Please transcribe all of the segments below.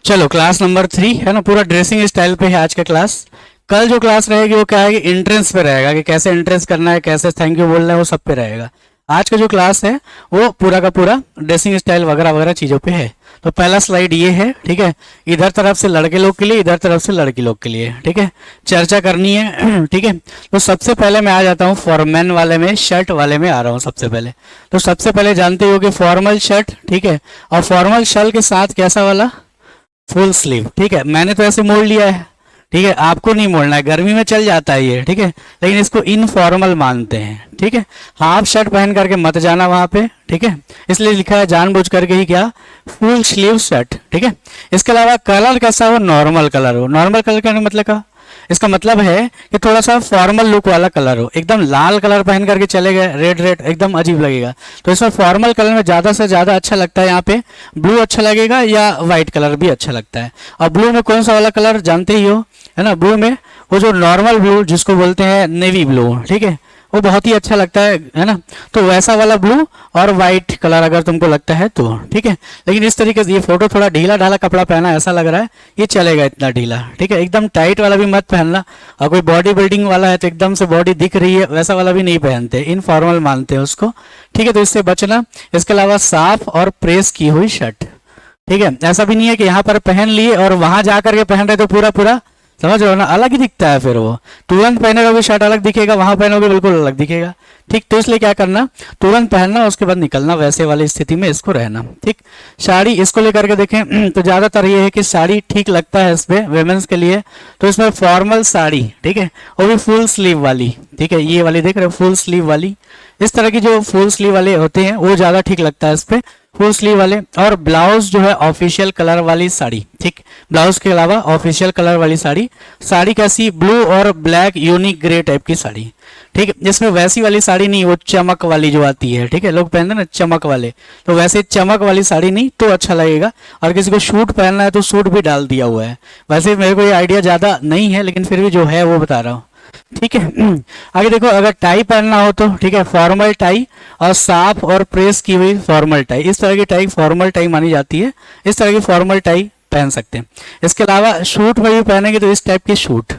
चलो class number 3 है ना, पूरा ड्रेसिंग स्टाइल पे है आज का क्लास। कल जो क्लास रहेगी वो क्या है कि एंट्रेंस पे रहेगा, कि कैसे एंट्रेंस करना है, कैसे थैंक यू बोलना है, वो सब पे रहेगा। आज का जो क्लास है वो पूरा का पूरा ड्रेसिंग स्टाइल वगैरह वगैरह चीज़ों पे है। तो पहला स्लाइड ये है, ठीक है। इधर तरफ से लड़के लोग के लिए, इधर तरफ से लड़की लोग के लिए, ठीक है। चर्चा करनी है ठीक है। तो सबसे पहले मैं आ जाता हूँ फॉर्मल वाले में, शर्ट वाले में आ रहा हूँ सबसे पहले। तो सबसे पहले जानते हो कि फॉर्मल शर्ट, ठीक है, और फॉर्मल शर्ट के साथ कैसा वाला, फुल स्लीव, ठीक है। मैंने तो ऐसे मोड़ लिया है, ठीक है, आपको नहीं मोड़ना है, गर्मी में चल जाता है ये, ठीक है, लेकिन इसको इनफॉर्मल मानते हैं, ठीक है। हाफ शर्ट पहन करके मत जाना वहां पे, ठीक है, इसलिए लिखा है जानबूझ करके ही क्या, फुल स्लीव शर्ट, ठीक है। इसके अलावा कलर कैसा हो, नॉर्मल कलर हो। नॉर्मल कलर का मतलब क्या, इसका मतलब है कि थोड़ा सा फॉर्मल लुक वाला कलर हो। एकदम लाल कलर पहन करके चले गए, रेड रेड, एकदम अजीब लगेगा। तो इसमें फॉर्मल कलर में ज़्यादा से ज़्यादा अच्छा लगता है यहाँ पे ब्लू अच्छा लगेगा, या वाइट कलर भी अच्छा लगता है। और ब्लू में कौन सा वाला कलर जानते ही हो, है ना, ब्लू में वो जो नॉर्मल ब्लू जिसको बोलते हैं नेवी ब्लू, ठीक है, वो बहुत ही अच्छा लगता है ना। तो वैसा वाला ब्लू और वाइट कलर अगर तुमको लगता है तो, ठीक है। लेकिन इस तरीके से ये फोटो थोड़ा ढीला ढाला कपड़ा पहना ऐसा लग रहा है, ये चलेगा इतना ढीला, ठीक है। एकदम टाइट वाला भी मत पहनना, और कोई बॉडी बिल्डिंग वाला है तो एकदम से बॉडी दिख रही है वैसा वाला भी नहीं पहनते, इनफॉर्मल मानते हैं उसको, ठीक है। तो इससे बचना। इसके अलावा साफ और प्रेस की हुई शर्ट, ठीक है। ऐसा भी नहीं है कि यहाँ पर पहन लिए और वहां जाकर के पहन रहे तो पूरा पूरा, समझ रहे हो ना, अलग ही दिखता है फिर वो। तुरंत पहने रहोगे शर्ट अलग दिखेगा, वहां पहनोगे बिल्कुल अलग दिखेगा, ठीक। तो इसलिए क्या करना, तुरंत पहनना, उसके बाद निकलना, वैसे वाली स्थिति में इसको रहना, ठीक। साड़ी इसको लेकर के देखें तो ज्यादातर ये है कि साड़ी ठीक लगता है इसमें वेमेंस के लिए। तो इसमें फॉर्मल साड़ी, ठीक है, वो भी फुल स्लीव वाली, ठीक है, ये वाली देख रहे हो फुल स्लीव वाली। इस तरह की जो फुल स्लीव वाले होते हैं वो ज्यादा ठीक लगता है इस पे, फुल स्लीव वाले। और ब्लाउज जो है ऑफिशियल कलर वाली साड़ी, ठीक, ब्लाउज के अलावा ऑफिशियल कलर वाली साड़ी। साड़ी कैसी, ब्लू और ब्लैक यूनिक ग्रे टाइप की साड़ी, ठीक है। जिसमें वैसी वाली साड़ी नहीं, वो चमक वाली जो आती है, ठीक है, लोग पहनते हैं ना चमक वाले, तो वैसे चमक वाली साड़ी नहीं तो अच्छा लगेगा। और किसी को सूट पहनना है तो सूट भी डाल दिया हुआ है। वैसे मेरे को ये आइडिया ज़्यादा नहीं है, लेकिन फिर भी जो है वो बता रहा हूँ, ठीक है। आगे देखो, अगर टाई पहनना हो तो, ठीक है, फॉर्मल टाई और साफ और प्रेस की हुई फॉर्मल टाई, इस तरह की टाई फॉर्मल टाई मानी जाती है। इस तरह की फॉर्मल टाई पहन सकते हैं। इसके अलावा शूट में भी पहनेंगे तो इस टाइप के शूट,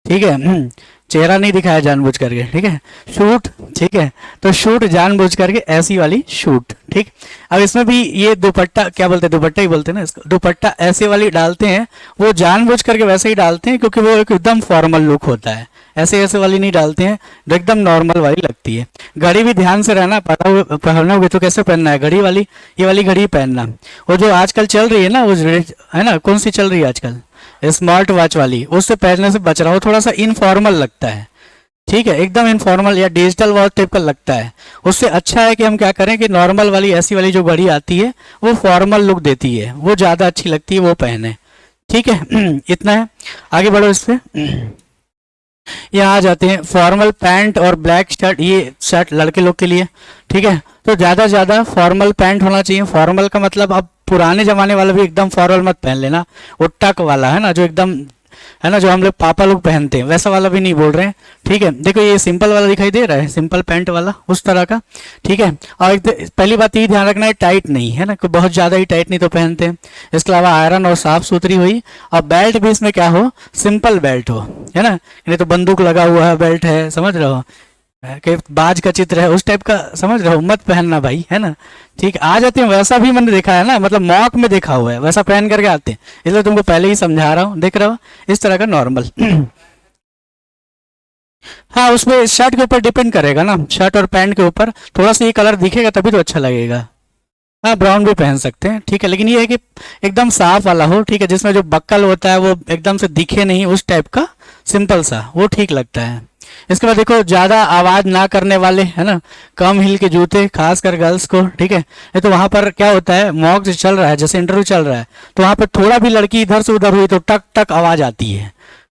ठीक है, चेहरा नहीं दिखाया जानबूझ करके, ठीक है, शूट, ठीक है। तो शूट जानबूझ करके ऐसी वाली शूट, ठीक। अब इसमें भी ये दुपट्टा, क्या बोलते हैं, दुपट्टा ही बोलते हैं ना इसको, दुपट्टा ऐसे वाली डालते हैं, वो जानबूझ करके वैसे ही डालते हैं क्योंकि वो एकदम फॉर्मल लुक होता है। ऐसे ऐसे वाली नहीं डालते हैं, जो एकदम नॉर्मल वाली लगती है। घड़ी भी ध्यान से रहना, पहनोगे तो कैसे पहनना है, घड़ी वाली, ये वाली घड़ी पहनना। वो जो आजकल चल रही है ना, वो है ना, कौन सी चल रही है आजकल, स्मार्ट वॉच वाली, उससे पहनने से बच रहा हो, थोड़ा सा इनफॉर्मल लगता है, ठीक है, एकदम इनफॉर्मल या डिजिटल वॉच टाइप का लगता है। उससे अच्छा है कि हम क्या करें कि नॉर्मल वाली ऐसी वाली जो घड़ी आती है वो फॉर्मल लुक देती है, वो ज़्यादा अच्छी लगती है, वो पहने, ठीक है। इतना है, आगे बढ़ो इस पे। यहाँ आ जाते हैं फॉर्मल पैंट और ब्लैक शर्ट, ये शर्ट लड़के लोग के लिए, ठीक है। तो ज़्यादा से ज़्यादा फॉर्मल पैंट होना चाहिए। फॉर्मल का मतलब अब पुराने ज़माने वाला भी एकदम फॉर्मल मत पहन लेना, वो टक वाला है ना, जो एकदम है ना, जो हम लोग पापा लोग पहनते हैं वैसा वाला भी नहीं बोल रहे हैं, ठीक है। देखो ये सिंपल वाला दिखाई दे रहा है, सिंपल पैंट वाला, उस तरह का, ठीक है। और पहली बात ये ध्यान रखना है, टाइट नहीं है ना, बहुत ज़्यादा ही टाइट नहीं तो पहनते हैं। इसके अलावा आयरन और साफ सुथरी हुई, और बेल्ट भी इसमें क्या हो, सिंपल बेल्ट हो, है ना, नहीं तो बंदूक लगा हुआ है बेल्ट है, समझ रहे हो, कि बाज का चित्र है उस टाइप का, समझ रहे हो, मत पहनना भाई, है ना, ठीक। आ जाते हैं वैसा भी मैंने देखा है ना, मतलब मॉक में देखा हुआ है, वैसा पहन करके आते हैं, इसलिए तुमको पहले ही समझा रहा हूँ, देख रहे हो, इस तरह का नॉर्मल। हाँ, उसमें शर्ट के ऊपर डिपेंड करेगा ना, शर्ट और पैंट के ऊपर थोड़ा सा ये कलर दिखेगा तभी तो अच्छा लगेगा। हाँ, ब्राउन भी पहन सकते हैं, ठीक है, लेकिन ये है कि एकदम साफ वाला हो, ठीक है, जिसमें जो बक्कल होता है वो एकदम से दिखे नहीं, उस टाइप का सिंपल सा, वो ठीक लगता है। इसके बाद देखो, ज़्यादा आवाज़ ना करने वाले, है ना, कम हिल के जूते, खासकर गर्ल्स को, ठीक है। नहीं तो वहाँ पर क्या होता है, मॉक जो चल रहा है, जैसे इंटरव्यू चल रहा है, तो वहाँ पर थोड़ा भी लड़की इधर से उधर हुई तो टक टक आवाज़ आती है,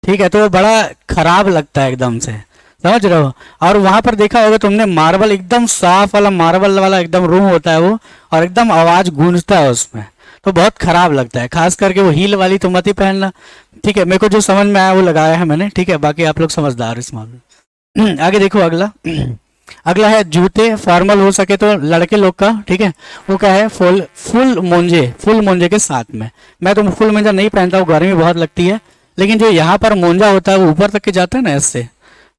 ठीक है, तो वो बड़ा खराब लगता है एकदम से, समझ रहे हो। और वहां पर देखा होगा तुमने, मार्बल एकदम साफ वाला, मार्बल वाला एकदम रूम होता है वो, और एकदम आवाज गूंजता है उसमें, तो बहुत खराब लगता है। खास करके वो हील वाली तो मत ही पहनना, ठीक है। मेरे को जो समझ में आया वो लगाया है मैंने, ठीक है, बाकी आप लोग समझदार इस मामले में। आगे देखो अगला। अगला है जूते, फॉर्मल हो सके तो लड़के लोग का, ठीक है, वो क्या है, फुल मोंजे के साथ में। मैं तो फुल मोजा नहीं पहनता हूँ, गर्मी बहुत लगती है, लेकिन जो यहाँ पर मोंजा होता है वो ऊपर तक के जाता है ना, इससे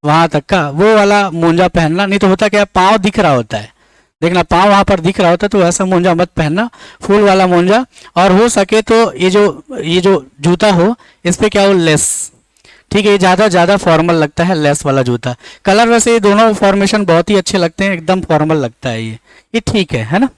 वहां तक का, वो वाला मोंजा पहनना। नहीं तो होता क्या, पाँव दिख रहा होता है, देखना पाँव वहां पर दिख रहा होता है, तो ऐसा मोंजा मत पहनना, फुल वाला मोंजा। और हो सके तो ये जो जूता हो, इस पे क्या हो, लेस, ठीक है, ये ज़्यादा फॉर्मल लगता है लेस वाला जूता। कलर वैसे ये दोनों फॉर्मेशन बहुत ही अच्छे लगते हैं, एकदम फॉर्मल लगता है ये ठीक है ना।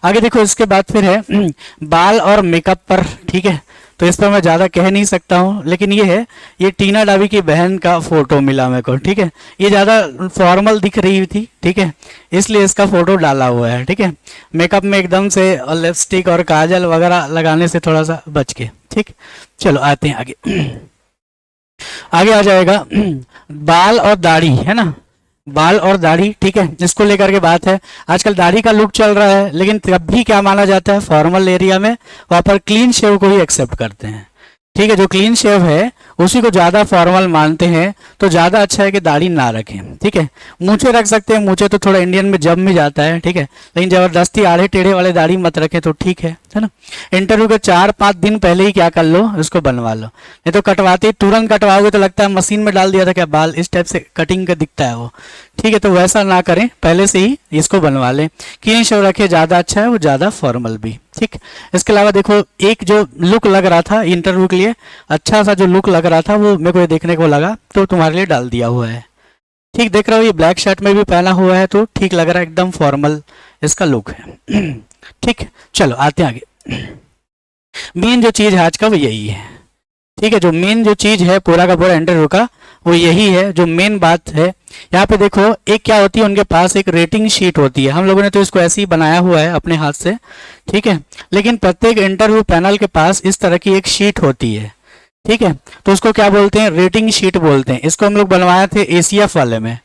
आगे देखो, इसके बाद फिर है बाल और मेकअप पर, ठीक है, तो इस पर मैं ज़्यादा कह नहीं सकता हूँ, लेकिन ये है, ये टीना डावी की बहन का फोटो मिला मेरे को, ठीक है, ये ज़्यादा फॉर्मल दिख रही थी, ठीक है, इसलिए इसका फोटो डाला हुआ है, ठीक है। मेकअप में एकदम से और लिपस्टिक और काजल वगैरह लगाने से थोड़ा सा बच के, ठीक। चलो आते हैं आगे आ जाएगा बाल और दाढ़ी, है ना, बाल और दाढ़ी, ठीक है, इसको लेकर के बात है। आजकल दाढ़ी का लुक चल रहा है, लेकिन तब भी क्या माना जाता है, फॉर्मल एरिया में वहाँ पर क्लीन शेव को ही एक्सेप्ट करते हैं, ठीक है, जो क्लीन शेव है उसी को ज़्यादा फॉर्मल मानते हैं, तो ज़्यादा अच्छा है कि दाढ़ी ना रखें, ठीक है। मूछे रख सकते हैं, मूछे तो थोड़ा इंडियन में जब में जाता है, ठीक है, लेकिन ज़बरदस्ती आड़े टेढ़े वाले दाढ़ी मत रखें तो ठीक है ना। इंटरव्यू के 4-5 दिन पहले ही क्या कर लो, इसको बनवा लो, नहीं तो कटवाते ही तुरंत कटवाओगे तो लगता है मशीन में डाल दिया था क्या बाल, इस टाइप से कटिंग का दिखता है वो, ठीक है, तो वैसा ना करें, पहले से ही इसको बनवा लें। क्लीन शेव रखें, ज़्यादा अच्छा है, वो ज़्यादा फॉर्मल भी, ठीक। इसके अलावा देखो, एक जो लुक लग रहा था इंटरव्यू के लिए, अच्छा सा जो लुक लग रहा था, वो मेरे को ये देखने को लगा, तो तुम्हारे लिए डाल दिया हुआ है, ठीक। देख रहे हो, ये ब्लैक शर्ट में भी पहना हुआ है, तो ठीक लग रहा है, एकदम फॉर्मल इसका लुक है, ठीक। चलो आते हैं आगे। मेन जो चीज़ है आज का वो यही है, ठीक है, जो मेन जो चीज़ है पूरा का पूरा इंटरव्यू का वो यही है, जो मेन बात है। यहाँ पे देखो, एक क्या होती है, उनके पास एक रेटिंग शीट होती है, हम लोगों ने तो इसको ऐसे ही बनाया हुआ है अपने हाथ से, ठीक है, लेकिन प्रत्येक इंटरव्यू पैनल के पास इस तरह की एक शीट होती है, ठीक है, तो उसको क्या बोलते हैं, रेटिंग शीट बोलते हैं। इसको हम लोग बनवाए थे एसीएफ वाले में,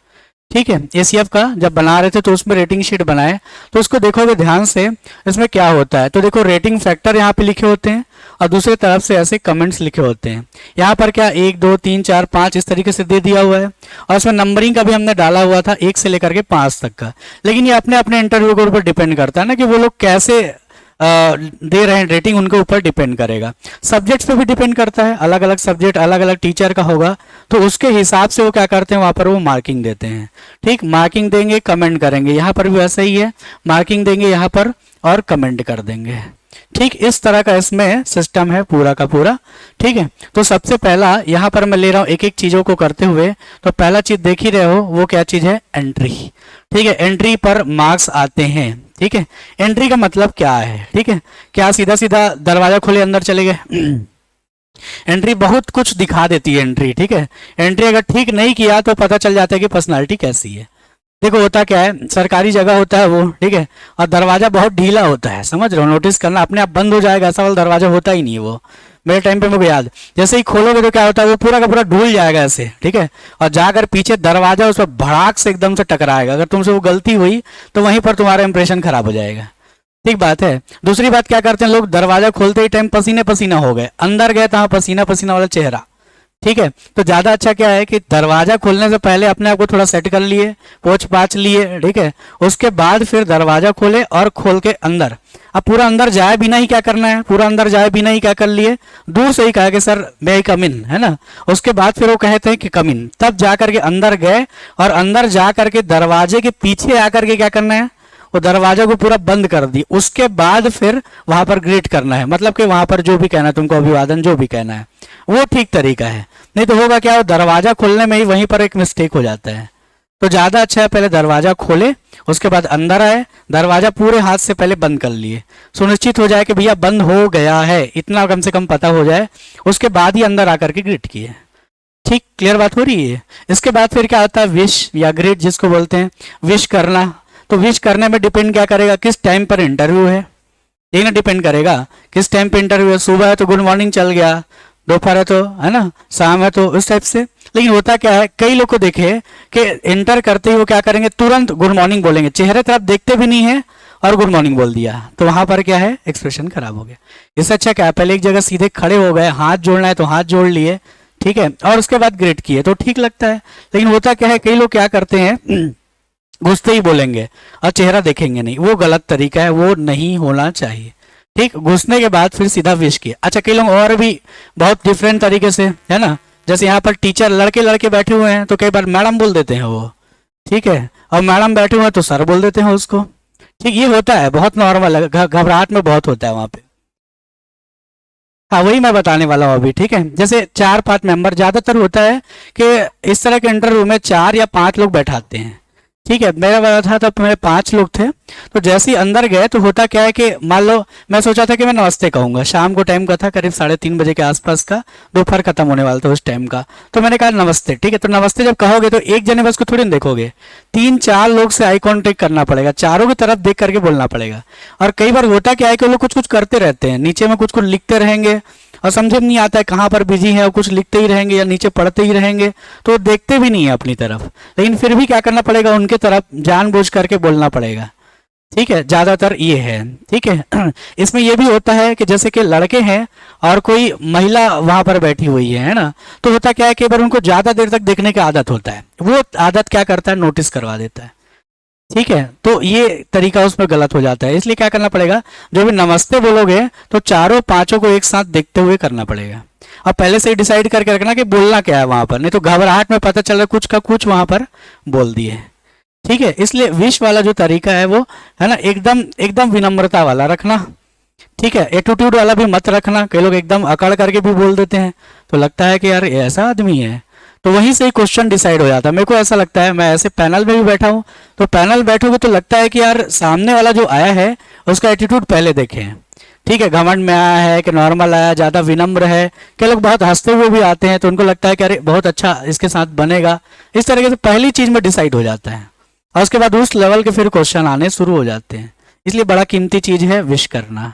ठीक है, एसीएफ का जब बना रहे थे तो उसमें रेटिंग शीट बनाए, तो उसको देखोगे ध्यान से, इसमें क्या होता है, तो देखो रेटिंग फैक्टर यहाँ पे लिखे होते हैं और दूसरी तरफ से ऐसे कमेंट्स लिखे होते हैं। यहाँ पर क्या 1 2 3 4 5 इस तरीके से दे दिया हुआ है, और इसमें नंबरिंग का भी हमने डाला हुआ था 1 से लेकर के 5 तक का। लेकिन ये अपने अपने इंटरव्यू के ऊपर डिपेंड करता है ना, कि वो लोग कैसे दे रहे हैं, रेटिंग उनके ऊपर डिपेंड करेगा। सब्जेक्ट्स पे भी डिपेंड करता है, अलग अलग सब्जेक्ट अलग अलग टीचर का होगा, तो उसके हिसाब से वो क्या करते हैं, वहाँ पर वो मार्किंग देते हैं, ठीक। मार्किंग देंगे, कमेंट करेंगे, यहाँ पर भी वैसा ही है, मार्किंग देंगे यहाँ पर और कमेंट कर देंगे, ठीक। इस तरह का इसमें सिस्टम है पूरा का पूरा, ठीक है। तो सबसे पहला यहाँ पर मैं ले रहा हूँ एक एक चीज़ों को करते हुए, तो पहला चीज़ देख ही रहे हो, वो क्या चीज़ है, एंट्री, ठीक है। एंट्री पर मार्क्स आते हैं, ठीक है। एंट्री का मतलब क्या है, ठीक है, क्या सीधा सीधा दरवाजा खोले अंदर चले गए एंट्री बहुत कुछ दिखा देती है एंट्री, ठीक है। एंट्री अगर ठीक नहीं किया तो पता चल जाता है कि पर्सनालिटी कैसी है। देखो होता क्या है, सरकारी जगह होता है वो, ठीक है, और दरवाजा बहुत ढीला होता है, समझ रहे हो, नोटिस करना, अपने आप बंद हो जाएगा, ऐसा वाला दरवाजा होता ही नहीं है वो। मेरे टाइम पे मेरे को याद, जैसे ही खोलोगे तो क्या होता है, वो पूरा का पूरा ढूल जाएगा ऐसे, ठीक है, और जाकर पीछे दरवाजा उस पर भड़ाक से एकदम से टकराएगा। अगर तुमसे वो गलती हुई तो वहीं पर तुम्हारा इंप्रेशन खराब हो जाएगा, ठीक बात है। दूसरी बात क्या करते हैं लोग, दरवाजा खोलते ही टाइम पसीने पसीना हो गए, अंदर गए तो पसीना पसीना वाला चेहरा, ठीक है। तो ज्यादा अच्छा क्या है कि दरवाजा खोलने से पहले अपने आप को थोड़ा सेट कर लिए, पोछ पाछ लिए, ठीक है, उसके बाद फिर दरवाजा खोले और खोल के अंदर। अब पूरा अंदर जाए बिना ही क्या करना है, पूरा अंदर जाए बिना ही क्या कर लिए, दूर से ही कहा कि सर मे आई कम इन, है ना। उसके बाद फिर वो कहते हैं कि कम इन, तब जा करके अंदर गए, और अंदर जा करके दरवाजे के पीछे आकर के क्या करना है, वो दरवाजा को पूरा बंद कर दी। उसके बाद फिर वहां पर ग्रीट करना है, मतलब कि वहां पर जो भी कहना है तुमको, अभिवादन जो भी कहना है, वो ठीक तरीका है। नहीं तो होगा क्या, वो दरवाजा खोलने में ही वहीं पर एक मिस्टेक हो जाता है। तो ज्यादा अच्छा है पहले दरवाजा खोले, उसके बाद अंदर आए, दरवाजा पूरे हाथ से पहले बंद कर लिए, सुनिश्चित हो जाए कि भैया बंद हो गया है, इतना कम से कम पता हो जाए, उसके बाद ही अंदर आकर के ग्रीट किए, ठीक। क्लियर बात हो रही है। इसके बाद फिर क्या होता है, विश या ग्रीट जिसको बोलते हैं, विश करना। तो विश करने में डिपेंड क्या करेगा, किस टाइम पर इंटरव्यू है, ये ना डिपेंड करेगा किस टाइम पे इंटरव्यू है। सुबह है तो गुड मॉर्निंग चल गया, दोपहर है तो, है ना, शाम है तो, उस टाइप से। लेकिन होता क्या है, कई लोग को देखे कि एंटर करते ही वो क्या करेंगे, तुरंत गुड मॉर्निंग बोलेंगे, चेहरे तरफ देखते भी नहीं है और गुड मॉर्निंग बोल दिया, तो वहां पर क्या है, एक्सप्रेशन खराब हो गया। इससे अच्छा क्या है, पहले एक जगह सीधे खड़े हो गए, हाथ जोड़ना है तो हाथ जोड़ लिए, ठीक है, और उसके बाद ग्रेट किए तो ठीक लगता है। लेकिन होता क्या है, कई लोग क्या करते हैं घुसते ही बोलेंगे और चेहरा देखेंगे नहीं, वो गलत तरीका है, वो नहीं होना चाहिए। ठीक, घुसने के बाद फिर सीधा विश किया। अच्छा, कई लोग और भी बहुत डिफरेंट तरीके से, है ना, जैसे यहाँ पर टीचर लड़के लड़के बैठे हुए हैं तो कई बार मैडम बोल देते हैं वो, ठीक है, और मैडम बैठे हुए हैं तो सर बोल देते हैं उसको। ठीक, ये होता है, बहुत नॉर्मल है, घबराहट में बहुत होता है वहाँ पे। हाँ, वही मैं बताने वाला हूँ अभी। ठीक है, जैसे 4-5 मेंबर, ज्यादातर होता है कि इस तरह के इंटरव्यू में 4 या 5 लोग बैठाते हैं। ठीक है, मेरा वाला था तब मेरे 5 लोग थे। तो जैसे ही अंदर गए तो होता क्या है कि मान लो मैं सोचा था कि मैं नमस्ते कहूंगा, शाम को टाइम का था, करीब 3:30 बजे के आसपास का, दोपहर खत्म होने वाला था उस टाइम का। तो मैंने कहा नमस्ते। ठीक है, तो नमस्ते जब कहोगे तो एक जने बस को थोड़ी ना देखोगे, 3-4 लोग से आई कांटेक्ट करना पड़ेगा, चारों की तरफ देख करके बोलना पड़ेगा। और कई बार होता क्या है कि वो लोग कुछ कुछ करते रहते हैं, नीचे में कुछ कुछ लिखते रहेंगे और समझ में नहीं आता है कहाँ पर बिजी है, और कुछ लिखते ही रहेंगे या नीचे पढ़ते ही रहेंगे, तो देखते भी नहीं है अपनी तरफ। लेकिन फिर भी क्या करना पड़ेगा, उनके तरफ जानबूझ करके बोलना पड़ेगा। ठीक है, ज्यादातर ये है। ठीक है, इसमें ये भी होता है कि जैसे कि लड़के हैं और कोई महिला वहां पर बैठी हुई है ना, तो होता क्या है कि बार उनको ज्यादा देर तक देखने की आदत होता है, वो आदत क्या करता है, नोटिस करवा देता है। ठीक है, तो ये तरीका उसमें गलत हो जाता है। इसलिए क्या करना पड़ेगा, जो भी नमस्ते बोलोगे तो चारों पांचों को एक साथ देखते हुए करना पड़ेगा। और पहले से ही डिसाइड करके रखना कि बोलना क्या है वहां पर, नहीं तो घबराहट में पता चल रहा है कुछ का कुछ वहां पर बोल दिए। ठीक है, इसलिए विश वाला जो तरीका है वो है ना, एकदम एकदम विनम्रता वाला रखना। ठीक है, एटीट्यूड वाला भी मत रखना, कई लोग एकदम अकड़ करके भी बोल देते हैं तो लगता है कि यार ये ऐसा आदमी है। तो वहीं से ही क्वेश्चन डिसाइड हो जाता है। मेरे को ऐसा लगता है, मैं ऐसे पैनल में भी बैठा हूँ, तो पैनल बैठोगे तो लगता है कि यार सामने वाला जो आया है उसका एटीट्यूड पहले देखें। ठीक है, घमंड में आया है कि नॉर्मल आया, ज़्यादा विनम्र है, कई लोग बहुत हंसते हुए भी आते हैं तो उनको लगता है कि अरे बहुत अच्छा इसके साथ बनेगा। इस तरीके से पहली चीज़ में डिसाइड हो जाता है और उसके बाद उस लेवल के फिर क्वेश्चन आने शुरू हो जाते हैं। इसलिए बड़ा कीमती चीज़ है विश करना।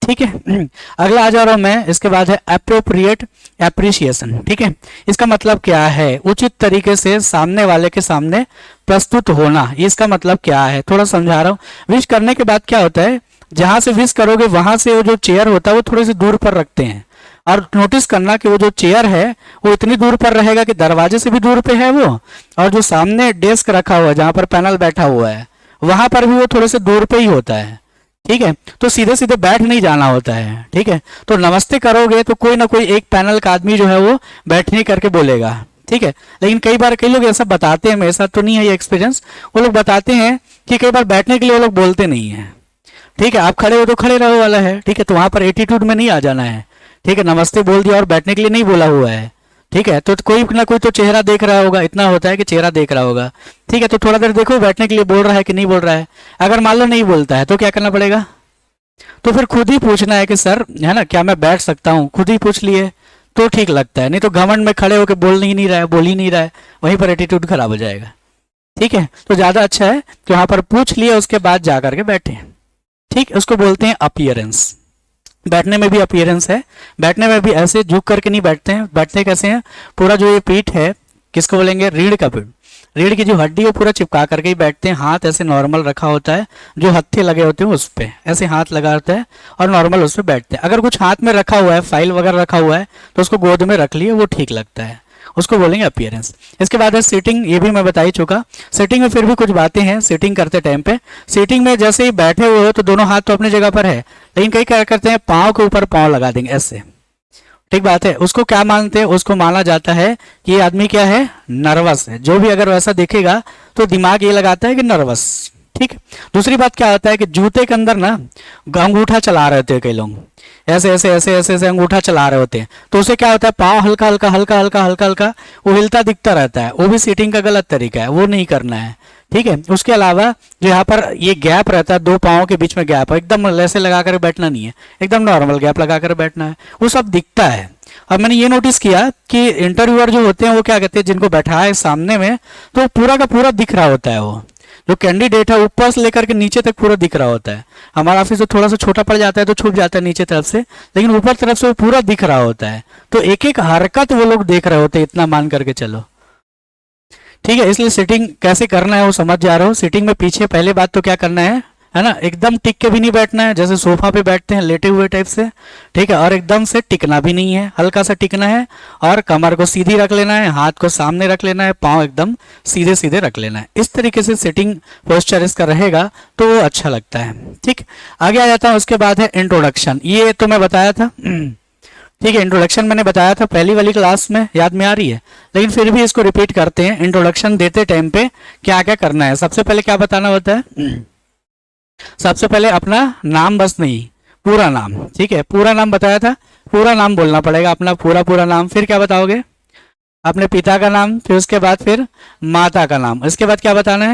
ठीक है, अगला आ जा रहा हूं मैं, इसके बाद है अप्रोप्रिएट एप्रिसिएशन। ठीक है, इसका मतलब क्या है, उचित तरीके से सामने वाले के सामने प्रस्तुत होना। इसका मतलब क्या है थोड़ा समझा रहा हूँ। विश करने के बाद क्या होता है, जहां से विश करोगे वहां से वो जो चेयर होता है वो थोड़ी सी दूर पर रखते हैं, और नोटिस करना कि वो जो चेयर है वो इतनी दूर पर रहेगा कि दरवाजे से भी दूर पे है वो, और जो सामने डेस्क रखा हुआ है जहां पर पैनल बैठा हुआ है वहां पर भी वो थोड़े से दूर पे ही होता है। ठीक है, तो सीधे सीधे बैठ नहीं जाना होता है। ठीक है, तो नमस्ते करोगे तो कोई ना कोई एक पैनल का आदमी जो है वो बैठने करके बोलेगा। ठीक है, लेकिन कई बार कई लोग ऐसा बताते हैं, मेरे साथ तो नहीं है ये एक्सपीरियंस, वो लोग बताते हैं कि कई बार बैठने के लिए वो लोग बोलते नहीं है। ठीक है, आप खड़े हो तो खड़े रहो वाला है। ठीक है, तो वहां पर एटीट्यूड में नहीं आ जाना है। ठीक है, नमस्ते बोल दिया और बैठने के लिए नहीं बोला हुआ है। ठीक है, तो कोई ना कोई तो चेहरा देख रहा होगा, इतना होता है कि चेहरा देख रहा होगा। ठीक है, तो थोड़ा देर देखो बैठने के लिए बोल रहा है कि नहीं बोल रहा है। अगर मान लो नहीं बोलता है तो क्या करना पड़ेगा, तो फिर खुद ही पूछना है कि सर है ना क्या मैं बैठ सकता हूँ, खुद ही पूछ लिए तो ठीक लगता है। नहीं तो घमंड में खड़े होकर बोल ही नहीं रहा है, बोल ही नहीं रहा है, वहीं पर एटीट्यूड खराब हो जाएगा। ठीक है, तो ज़्यादा अच्छा है कि वहाँ पर पूछ लिए उसके बाद जा करके बैठे। ठीक, उसको बोलते हैं अपीयरेंस। बैठने में भी अपीयरेंस है, बैठने में भी ऐसे झुक करके नहीं बैठते हैं। बैठते कैसे हैं, पूरा जो ये पीठ है, किसको बोलेंगे, रीढ़ का पीठ, रीढ़ की जो हड्डी है पूरा चिपका करके ही बैठते हैं। हाथ ऐसे नॉर्मल रखा होता है, जो हत्थे लगे होते हैं उस पर ऐसे हाथ लगा होता है और नॉर्मल उस पर बैठते हैं। अगर कुछ हाथ में रखा हुआ है, फाइल वगैरह रखा हुआ है, तो उसको गोद में रख लिए, वो ठीक लगता है, उसको बोलेंगे अपीयरेंस। इसके बाद है सीटिंग, ये भी मैं बता ही चुका। सीटिंग में फिर भी कुछ बातें हैं सीटिंग करते टाइम पे। सीटिंग में जैसे ही बैठे हुए हो तो दोनों हाथ तो अपनी जगह पर है, लेकिन कई क्या करते हैं, पाँव के ऊपर पाँव लगा देंगे ऐसे। ठीक बात है, उसको क्या मानते हैं, उसको माना जाता है कि ये आदमी क्या है, नर्वस है। जो भी अगर वैसा देखेगा तो दिमाग ये लगाता है कि नर्वस। ठीक, दूसरी बात क्या होता है कि जूते के अंदर ना अंगूठा चला रहे होते हैं कई लोग, ऐसे ऐसे ऐसे ऐसे ऐसे अंगूठा चला रहे होते हैं, तो उससे क्या होता है, पाँव हल्का हल्का हल्का हल्का हल्का हल्का वो हिलता दिखता रहता है। वो भी सीटिंग का गलत तरीका है, वो नहीं करना है। ठीक है, उसके अलावा जो यहाँ पर ये गैप रहता है, दो पाँव के बीच में गैप है, एकदम ऐसे लगा कर बैठना नहीं है, एकदम नॉर्मल गैप लगा कर बैठना है, वो सब दिखता है। और मैंने ये नोटिस किया कि इंटरव्यूअर जो होते हैं वो क्या कहते हैं, जिनको बैठा है सामने में तो पूरा का पूरा दिख रहा होता है, वो जो कैंडिडेट है ऊपर से लेकर के नीचे तक पूरा दिख रहा होता है। हमारा ऑफिस तो थोड़ा सा छोटा पड़ जाता है तो छुप जाता है नीचे तरफ से, लेकिन ऊपर तरफ से वो पूरा दिख रहा होता है। तो एक एक हरकत वो लोग देख रहे होते हैं, इतना मान करके चलो। ठीक है, इसलिए सिटिंग कैसे करना है वो समझ जा रहे हो। सिटिंग में पीछे पहले बात तो क्या करना है, है ना, एकदम टिक के भी नहीं बैठना है जैसे सोफा पे बैठते हैं लेटे हुए टाइप से, ठीक है, और एकदम से टिकना भी नहीं है, हल्का सा टिकना है, और कमर को सीधी रख लेना है, हाथ को सामने रख लेना है, पाँव एकदम सीधे सीधे रख लेना है। इस तरीके से सिटिंग पोस्चर इसका रहेगा तो वो अच्छा लगता है। ठीक, आगे आ जाता हूँ। उसके बाद है इंट्रोडक्शन। ये तो मैं बताया था, ठीक है, इंट्रोडक्शन मैंने बताया था पहली वाली क्लास में, याद में आ रही है, लेकिन फिर भी इसको रिपीट करते हैं। इंट्रोडक्शन देते टाइम पे क्या क्या करना है, सबसे पहले क्या बताना होता है, सबसे पहले अपना नाम, बस नहीं, पूरा नाम, ठीक है, पूरा नाम बताया था, पूरा नाम बोलना पड़ेगा अपना, पूरा नाम। फिर क्या बताओगे, अपने पिता का नाम, फिर उसके बाद फिर माता का नाम, इसके बाद क्या बताना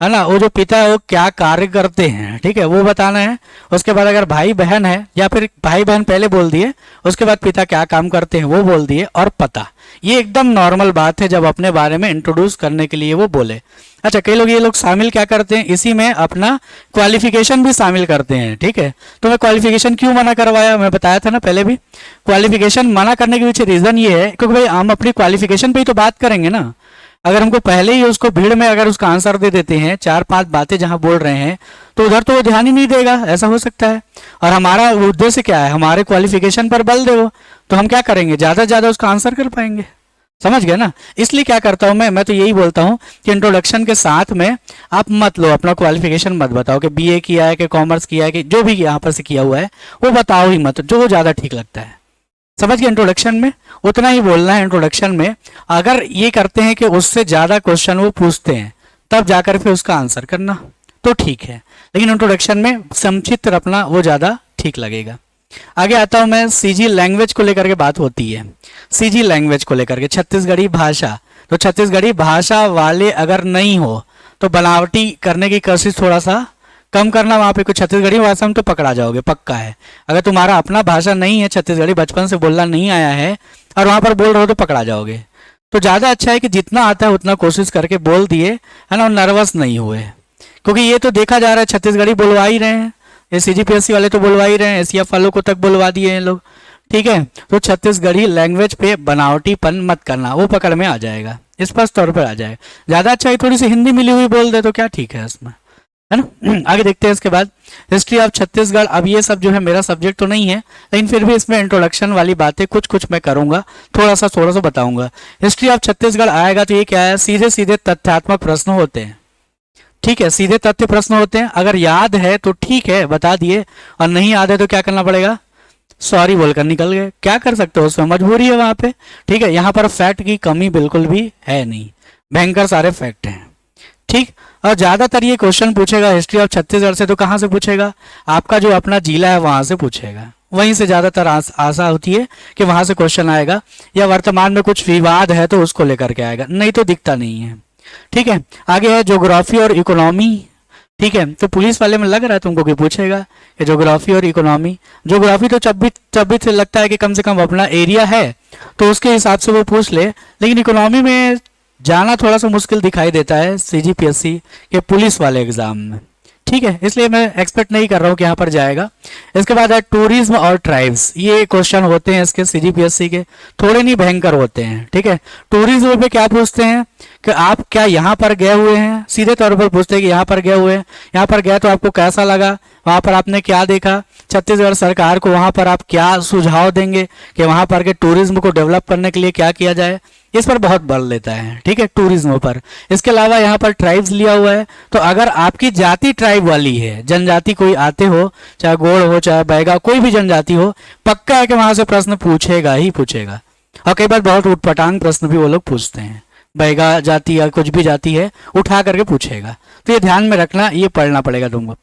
है ना, वो जो पिता है वो क्या कार्य करते हैं, ठीक है, वो बताना है। उसके बाद अगर भाई बहन है, या फिर भाई बहन पहले बोल दिए, उसके बाद पिता क्या काम करते हैं वो बोल दिए, और पता। ये एकदम नॉर्मल बात है जब अपने बारे में इंट्रोड्यूस करने के लिए वो बोले। अच्छा, कई लोग ये लोग शामिल क्या करते हैं, इसी में अपना क्वालिफिकेशन भी शामिल करते हैं, ठीक है। तो मैं क्वालिफिकेशन क्यों मना करवाया, मैं बताया था ना पहले भी, क्वालिफिकेशन मना करने के पीछे रीजन ये है क्योंकि भाई हम अपनी क्वालिफिकेशन पे ही तो बात करेंगे ना। अगर हमको पहले ही उसको भीड़ में अगर उसका आंसर दे देते हैं, 4-5 बातें जहां बोल रहे हैं, तो उधर तो वो ध्यान ही नहीं देगा, ऐसा हो सकता है। और हमारा उद्देश्य क्या है, हमारे क्वालिफिकेशन पर बल दे वो, तो हम क्या करेंगे, ज़्यादा से ज़्यादा उसका आंसर कर पाएंगे। समझ गए ना। इसलिए क्या करता हूं मैं तो यही बोलता हूं कि इंट्रोडक्शन के साथ में आप मत लो, अपना क्वालिफिकेशन मत बताओ कि बीए किया है कि कॉमर्स किया है कि जो भी यहाँ पर से किया हुआ है वो बताओ ही मत, जो ज़्यादा ठीक लगता है। समझ गए, इंट्रोडक्शन में उतना ही बोलना है। इंट्रोडक्शन में अगर ये करते हैं कि उससे ज़्यादा क्वेश्चन वो पूछते हैं तब जाकर फिर उसका आंसर करना तो ठीक है, लेकिन इंट्रोडक्शन में संक्षिप्त रखना वो ज़्यादा ठीक लगेगा। आगे आता हूं मैं, सीजी लैंग्वेज को लेकर के बात होती है। सीजी लैंग्वेज को लेकर के छत्तीसगढ़ी भाषा, तो छत्तीसगढ़ी भाषा वाले अगर नहीं हो तो बनावटी करने की कोशिश थोड़ा सा कम करना। वहाँ पे कुछ छत्तीसगढ़ी भाषा में तो पकड़ा जाओगे, पक्का है। अगर तुम्हारा अपना भाषा नहीं है, छत्तीसगढ़ी बचपन से बोलना नहीं आया है और वहाँ पर बोल रहे हो तो पकड़ा जाओगे। तो ज़्यादा अच्छा है कि जितना आता है उतना कोशिश करके बोल दिए, है ना, नर्वस नहीं हुए, क्योंकि ये तो देखा जा रहा है छत्तीसगढ़ी बोलवा ही रहे हैं, ये सीजीपीएससी वाले तो बोलवा ही रहे हैं, एसीएफ वालों को तक बोलवा दिए हैं लोग, ठीक है। तो छत्तीसगढ़ी लैंग्वेज पे बनावटीपन मत करना, वो पकड़ में आ जाएगा, स्पष्ट तौर पर आ जाएगा। ज़्यादा अच्छा है थोड़ी सी हिंदी मिली हुई बोल दे तो क्या ठीक है इसमें, है ना। आगे देखते हैं इसके बाद हिस्ट्री ऑफ छत्तीसगढ़। अब ये सब जो है मेरा सब्जेक्ट तो नहीं है, लेकिन फिर भी इसमें इंट्रोडक्शन वाली बातें कुछ कुछ मैं करूंगा, थोड़ा सा बताऊंगा। हिस्ट्री ऑफ छत्तीसगढ़ आएगा तो ये क्या है, सीधे सीधे तथ्यात्मक प्रश्न होते हैं, ठीक है, सीधे तथ्य प्रश्न होते हैं। अगर याद है तो ठीक है बता दिए, और नहीं याद है तो क्या करना पड़ेगा, सॉरी बोलकर निकल गए, क्या कर सकते हो, उसमें मजबूरी है वहां पे, ठीक है। यहाँ पर फैक्ट की कमी बिल्कुल भी है नहीं, भयंकर सारे फैक्ट हैं, ठीक। और ज्यादातर ये क्वेश्चन पूछेगा हिस्ट्री ऑफ छत्तीसगढ़ से, तो कहाँ से पूछेगा, आपका जो अपना जिला है वहां से पूछेगा, वहीं से ज्यादातर आशा होती है कि वहां से क्वेश्चन आएगा, या वर्तमान में कुछ विवाद है तो उसको लेकर के आएगा, नहीं तो दिखता नहीं है, ठीक है। आगे है ज्योग्राफी और इकोनॉमी, ठीक है। तो पुलिस वाले में लग रहा है तुमको कि पूछेगा कि ज्योग्राफी और इकोनॉमी। ज्योग्राफी तो जब भी से लगता है कि कम से कम अपना एरिया है तो उसके हिसाब से वो पूछ ले, लेकिन इकोनॉमी में जाना थोड़ा सा मुश्किल दिखाई देता है सीजीपीएससी के पुलिस वाले एग्जाम में, ठीक है। इसलिए मैं एक्सपेक्ट नहीं कर रहा हूँ कि यहाँ पर जाएगा। इसके बाद है टूरिज्म और ट्राइब्स, ये क्वेश्चन होते हैं इसके सीजीपीएससी के, थोड़े नहीं भयंकर होते हैं, ठीक है। टूरिज्म पे क्या पूछते हैं कि आप क्या यहाँ पर गए हुए हैं, सीधे तौर पर पूछते हैं कि यहाँ पर गए हुए हैं, यहाँ पर गए तो आपको कैसा लगा, वहाँ पर आपने क्या देखा, छत्तीसगढ़ सरकार को वहाँ पर आप क्या सुझाव देंगे कि वहाँ पर के टूरिज्म को डेवलप करने के लिए क्या किया जाए, इस पर बहुत बल लेता है, ठीक है, टूरिज्म पर। इसके अलावा यहाँ पर ट्राइब्स लिया हुआ है, तो अगर आपकी जाति ट्राइब वाली है, जनजाति कोई आते हो, चाहे गोड़ हो चाहे बैगा, कोई भी जनजाति हो, पक्का है कि वहां से प्रश्न पूछेगा ही पूछेगा। और कई बार बहुत उटपटांग प्रश्न भी वो लोग पूछते हैं, बैगा जाति या कुछ भी जाति है उठा करके पूछेगा, तो ये ध्यान में रखना, ये पढ़ना पड़ेगा तुमको।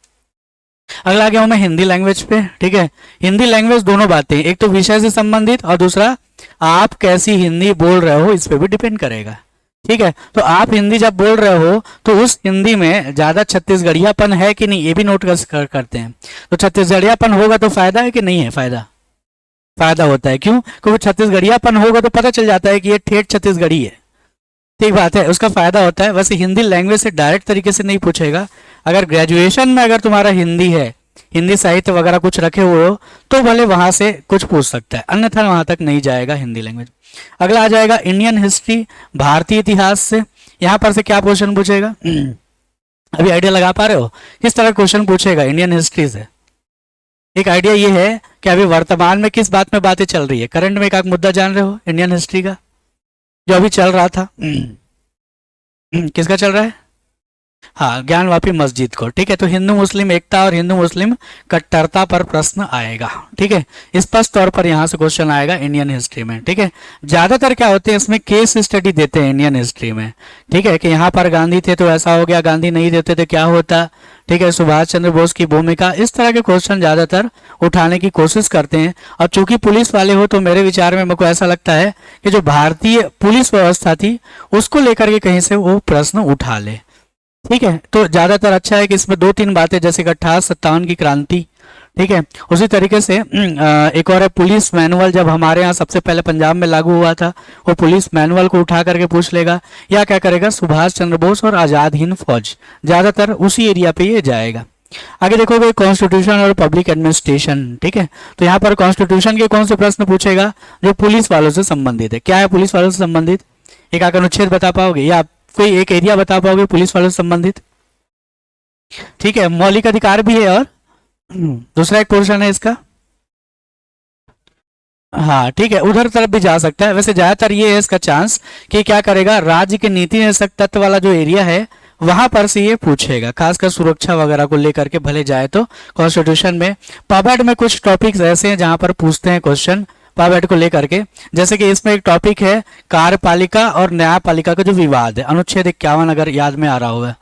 अगला आ गया हूं मैं हिंदी लैंग्वेज पे, ठीक है। हिंदी लैंग्वेज दोनों बातें, एक तो विषय से संबंधित और दूसरा आप कैसी हिंदी बोल रहे हो इस पे भी डिपेंड करेगा, ठीक है। तो आप हिंदी जब बोल रहे हो तो उस हिंदी में ज्यादा छत्तीसगढ़ियापन है कि नहीं, ये भी नोट करते हैं। तो छत्तीसगढ़ियापन होगा तो फायदा है कि नहीं है, फायदा होता है। क्यों, क्योंकि छत्तीसगढ़ियापन होगा तो पता चल जाता है कि ये ठेठ छत्तीसगढ़ी है, ठीक बात है, उसका फायदा होता है। वैसे हिंदी लैंग्वेज से डायरेक्ट तरीके से नहीं पूछेगा, अगर ग्रेजुएशन में अगर तुम्हारा हिंदी है, हिंदी साहित्य वगैरह कुछ रखे हुए हो तो भले वहां से कुछ पूछ सकता है, अन्यथा वहां तक नहीं जाएगा हिंदी लैंग्वेज। अगला आ जाएगा इंडियन हिस्ट्री, भारतीय इतिहास से। यहाँ पर से क्या क्वेश्चन पूछेगा, अभी आइडिया लगा पा रहे हो किस तरह क्वेश्चन पूछेगा इंडियन हिस्ट्री से? एक आइडिया ये है कि अभी वर्तमान में किस बात में बातें चल रही है, करंट में एक मुद्दा जान रहे हो इंडियन हिस्ट्री का जो अभी चल रहा था? किसका चल रहा है? हाँ, ज्ञानवापी मस्जिद को। ठीक है, तो हिंदू मुस्लिम एकता और हिंदू मुस्लिम कट्टरता पर प्रश्न आएगा। ठीक है, स्पष्ट तौर पर यहाँ से क्वेश्चन आएगा इंडियन हिस्ट्री में। ठीक है, ज्यादातर क्या होते हैं इसमें केस स्टडी देते हैं इंडियन हिस्ट्री में। ठीक है, कि यहाँ पर गांधी थे तो ऐसा हो गया, गांधी नहीं देते तो क्या होता। ठीक है, सुभाष चंद्र बोस की भूमिका, इस तरह के क्वेश्चन ज्यादातर उठाने की कोशिश करते हैं। और चूंकि पुलिस वाले हो तो मेरे विचार में मेरे को ऐसा लगता है कि जो भारतीय पुलिस व्यवस्था थी उसको लेकर के कहीं से वो प्रश्न उठा ले। ठीक है, तो ज्यादातर अच्छा है कि इसमें 2-3 बातें, जैसे 58-57 की क्रांति। ठीक है, उसी तरीके से एक और है पुलिस मैनुअल, जब हमारे यहाँ सबसे पहले पंजाब में लागू हुआ था, वो पुलिस मैनुअल को उठा करके पूछ लेगा। या क्या करेगा, सुभाष चंद्र बोस और आजाद हिंद फौज, ज्यादातर उसी एरिया पे ये जाएगा। आगे देखोगे कॉन्स्टिट्यूशन और पब्लिक एडमिनिस्ट्रेशन। ठीक है, तो यहाँ पर कॉन्स्टिट्यूशन के कौन से प्रश्न पूछेगा, जो पुलिस वालों से संबंधित है। क्या है पुलिस वालों से संबंधित? एक आकर अनुच्छेद बता पाओगे या कोई एक एरिया बता पाओगे पुलिस वालों से संबंधित? ठीक है, मौलिक अधिकार भी है और दूसरा एक पोर्शन है इसका। हाँ ठीक है, उधर तरफ भी जा सकता है। वैसे ज्यादातर ये है इसका चांस कि क्या करेगा, राज्य के नीति निदेशक तत्व वाला जो एरिया है वहां पर से ये पूछेगा, खासकर सुरक्षा वगैरह को लेकर के भले जाए तो कॉन्स्टिट्यूशन में। पबेट में कुछ टॉपिक्स ऐसे हैं जहां पर पूछते हैं क्वेश्चन पबेट को लेकर के, जैसे कि इसमें एक टॉपिक है कार्यपालिका और न्यायपालिका का जो विवाद है, अनुच्छेद 51 अगर याद में आ रहा होगा।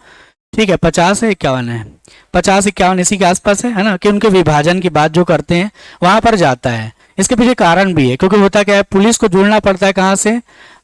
ठीक है, 50 है 51 है, 50-51 इसी के आसपास है ना, कि उनके विभाजन की बात जो करते हैं वहां पर जाता है। इसके पीछे कारण भी है, क्योंकि होता क्या है, पुलिस को जुड़ना पड़ता है कहाँ से,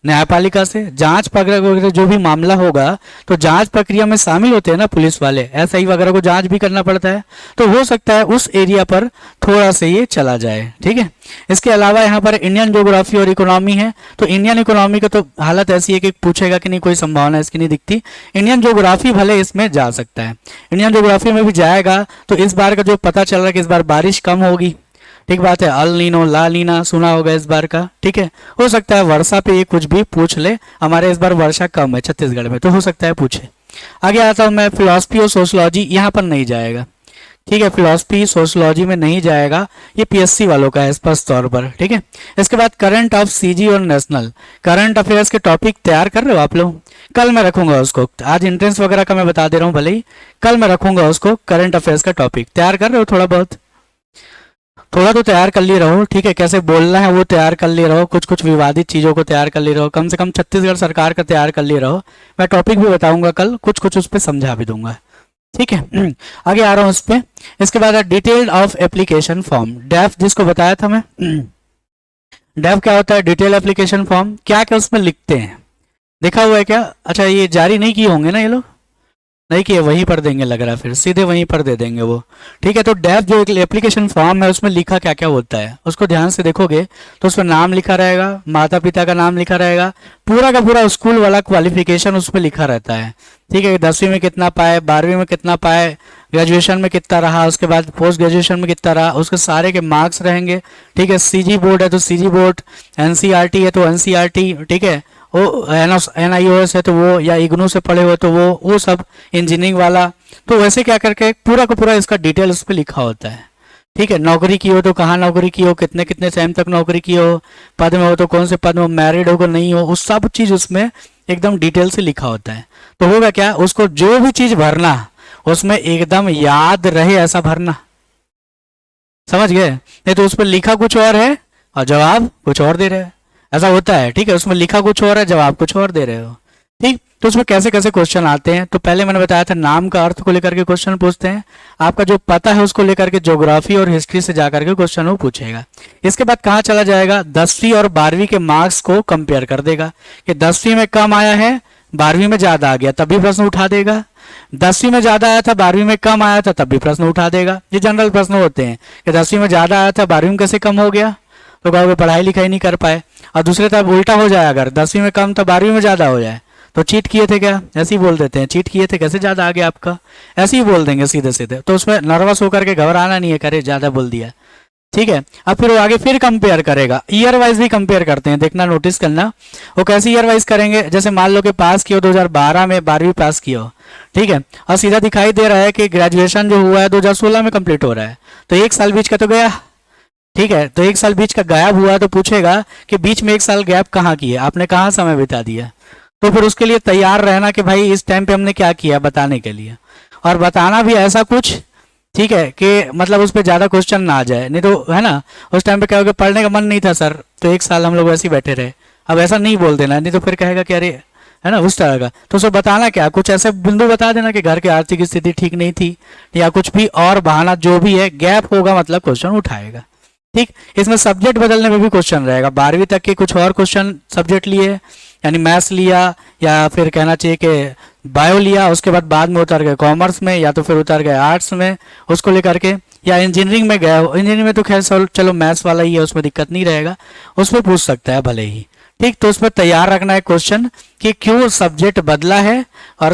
न्यायपालिका से। जांच प्रक्रिया वगैरह जो भी मामला होगा तो जांच प्रक्रिया में शामिल होते हैं ना पुलिस वाले, एसआई वगैरह को जांच भी करना पड़ता है। तो हो सकता है उस एरिया पर थोड़ा सा ये चला जाए। ठीक है, इसके अलावा यहाँ पर इंडियन ज्योग्राफी और इकोनॉमी है, तो इंडियन इकोनॉमी का तो हालत ऐसी है कि पूछेगा कि नहीं, कोई संभावना इसकी नहीं दिखती। इंडियन ज्योग्राफी भले इसमें जा सकता है, इंडियन ज्योग्राफी में भी जाएगा। तो इस बार का जो पता चल रहा है कि इस बार बारिश कम होगी। ठीक बात है, अल नीनो ला नीना सुना होगा इस बार का। ठीक है, हो सकता है वर्षा पे ये कुछ भी पूछ ले, हमारे इस बार वर्षा कम है छत्तीसगढ़ में, तो हो सकता है पूछे। आगे आता हूँ मैं, फिलोसफी और सोशलॉजी, यहाँ पर नहीं जाएगा। ठीक है, फिलोसफी सोशलॉजी में नहीं जाएगा, ये पीएससी वालों का है स्पष्ट तौर पर। ठीक है, इसके बाद करंट ऑफ सीजी और नेशनल करंट अफेयर्स के टॉपिक तैयार कर रहे हो आप लोग? कल मैं रखूंगा उसको, आज एंट्रेंस वगैरह का मैं बता दे रहा हूँ, भले ही कल मैं रखूंगा उसको। करंट अफेयर्स का टॉपिक तैयार कर रहे हो? थोड़ा बहुत थोड़ा तो तैयार कर ले रहो। ठीक है, कैसे बोलना है वो तैयार कर ले रहो, कुछ कुछ विवादित चीजों को तैयार कर ले रहो, कम से कम छत्तीसगढ़ सरकार का तैयार कर ले रहो। मैं टॉपिक भी बताऊंगा कल, कुछ कुछ उस पर समझा भी दूंगा। ठीक है, आगे आ रहा हूँ उस पर। इसके बाद डिटेल ऑफ एप्लीकेशन फॉर्म, डेफ जिसको बताया था मैं। डेफ क्या होता है, डिटेल एप्लीकेशन फॉर्म। क्या क्या उसमें लिखते हैं, देखा हुआ है क्या? अच्छा, ये जारी नहीं किए होंगे ना ये लोग, नहीं किए, वहीं पर देंगे लग रहा है, फिर सीधे वहीं पर दे देंगे वो। ठीक है, तो डेफ जो एक एप्लीकेशन फॉर्म है उसमें लिखा क्या क्या होता है उसको ध्यान से देखोगे तो उसमें नाम लिखा रहेगा, माता पिता का नाम लिखा रहेगा, पूरा का पूरा स्कूल वाला क्वालिफिकेशन उसमें लिखा रहता है। ठीक है, 10वीं में कितना पाए, 12वीं में कितना पाए, ग्रेजुएशन में कितना रहा, उसके बाद पोस्ट ग्रेजुएशन में कितना रहा, उसके सारे के मार्क्स रहेंगे। ठीक है, सीजी बोर्ड है तो सीजी बोर्ड, एनसीईआरटी है तो एनसीईआरटी, ठीक है, वो एनआईओएस है तो वो, या इग्नू से पढ़े हो तो वो सब, इंजीनियरिंग वाला। तो वैसे क्या करके पूरा का पूरा इसका डिटेल उस पर लिखा होता है। ठीक है, नौकरी की हो तो कहाँ नौकरी की हो, कितने कितने टाइम तक नौकरी की हो, पद में हो तो कौन से पद में, मैरिड हो नहीं हो, उस सब चीज उसमें एकदम डिटेल से लिखा होता है। तो होगा क्या, उसको जो भी चीज भरना उसमें एकदम याद रहे ऐसा भरना, समझ गए? नहीं तो उस पर लिखा कुछ और है और जवाब कुछ और दे रहे हैं, ऐसा होता है। ठीक है, उसमें लिखा कुछ और है, जवाब कुछ और दे रहे हो। ठीक, तो उसमें कैसे कैसे क्वेश्चन आते हैं, तो पहले मैंने बताया था नाम का अर्थ को लेकर के क्वेश्चन पूछते हैं, आपका जो पता है उसको लेकर के ज्योग्राफी और हिस्ट्री से जाकर के क्वेश्चन वो पूछेगा। इसके बाद कहाँ चला जाएगा, 10वीं और 12वीं के मार्क्स को कंपेयर कर देगा कि 10वीं में कम आया है, 12वीं में ज्यादा आ गया, तब भी प्रश्न उठा देगा। 10वीं में ज्यादा आया था, 12वीं में कम आया था, तब भी प्रश्न उठा देगा। ये जनरल प्रश्न होते हैं कि 10वीं में ज्यादा आया था, 12वीं में कैसे कम हो गया, तो कहोगे पढ़ाई लिखाई नहीं कर पाए। और दूसरे तरफ उल्टा हो जाए, अगर 10वीं में कम तो 12वीं में ज्यादा हो जाए तो चीट किए थे क्या, ऐसे ही बोल देते हैं, चीट किए थे कैसे ज्यादा आ गया आपका, ऐसे ही बोल देंगे सीधे सीधे। तो उसमें नर्वस होकर के घबराना नहीं है, करे ज्यादा बोल दिया, ठीक है। अब फिर वो आगे फिर कंपेयर करेगा, ईयर वाइज भी कंपेयर करते हैं, देखना नोटिस करना। वो कैसे ईयर वाइज करेंगे, जैसे मान लो कि पास किया 2012 में, 12वीं पास किया हो, ठीक है, और सीधा दिखाई दे रहा है कि ग्रेजुएशन जो हुआ है 2016 में कंप्लीट हो रहा है, तो एक साल बीच का तो गया। ठीक है, तो एक साल बीच का गायब हुआ तो पूछेगा कि बीच में एक साल गैप कहाँ किया, आपने कहाँ समय बिता दिया। तो फिर उसके लिए तैयार रहना कि भाई इस टाइम पे हमने क्या किया बताने के लिए, और बताना भी ऐसा कुछ, ठीक है, कि मतलब उस पर ज़्यादा क्वेश्चन ना आ जाए, नहीं तो है ना उस टाइम पे क्या होगा, पढ़ने का मन नहीं था सर तो एक साल हम लोग वैसे ही बैठे रहे। अब ऐसा नहीं बोल देना, नहीं तो फिर कहेगा कि अरे, है ना, उस तरह का। तो उसको बताना क्या, कुछ ऐसे बिंदु बता देना कि घर की आर्थिक स्थिति ठीक नहीं थी, या कुछ भी और बहाना जो भी है, गैप होगा मतलब क्वेश्चन उठाएगा। ठीक, इसमें सब्जेक्ट बदलने में भी क्वेश्चन रहेगा, 12वीं तक के कुछ और क्वेश्चन सब्जेक्ट लिए, यानी मैथ्स लिया, या फिर कहना चाहिए कि बायो लिया, उसके बाद में उतर गए कॉमर्स में, या तो फिर उतर गए आर्ट्स में उसको लेकर के, या इंजीनियरिंग में गए हो, इंजीनियरिंग में तो खैर चलो मैथ्स वाला ही है, उसमें दिक्कत नहीं रहेगा, उसमें पूछ सकता है भले ही। ठीक, तो उसमें तैयार रखना है क्वेश्चन कि क्यों सब्जेक्ट बदला है, और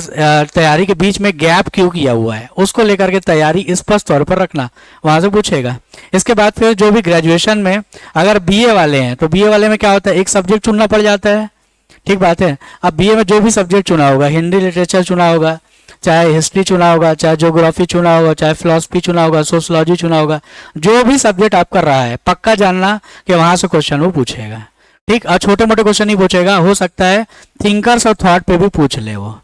तैयारी के बीच में गैप क्यों किया हुआ है, उसको लेकर के तैयारी स्पष्ट तौर पर रखना, वहां से पूछेगा। इसके बाद फिर जो भी ग्रेजुएशन में अगर बीए वाले हैं, तो बीए वाले में क्या होता है, एक सब्जेक्ट चुनना पड़ जाता है। ठीक बात है। अब बीए में जो भी सब्जेक्ट चुना होगा, हिंदी लिटरेचर चुना होगा, चाहे हिस्ट्री चुना होगा, चाहे ज्योग्राफी चुना होगा, चाहे फिलोसफी चुना होगा, सोशलॉजी चुना होगा, जो भी सब्जेक्ट आप कर रहा है पक्का जानना कि वहां से क्वेश्चन वो पूछेगा। ठीक, और छोटे मोटे क्वेश्चन ही पूछेगा, हो सकता है थिंकर्स और थॉट पे भी पूछ ले वो।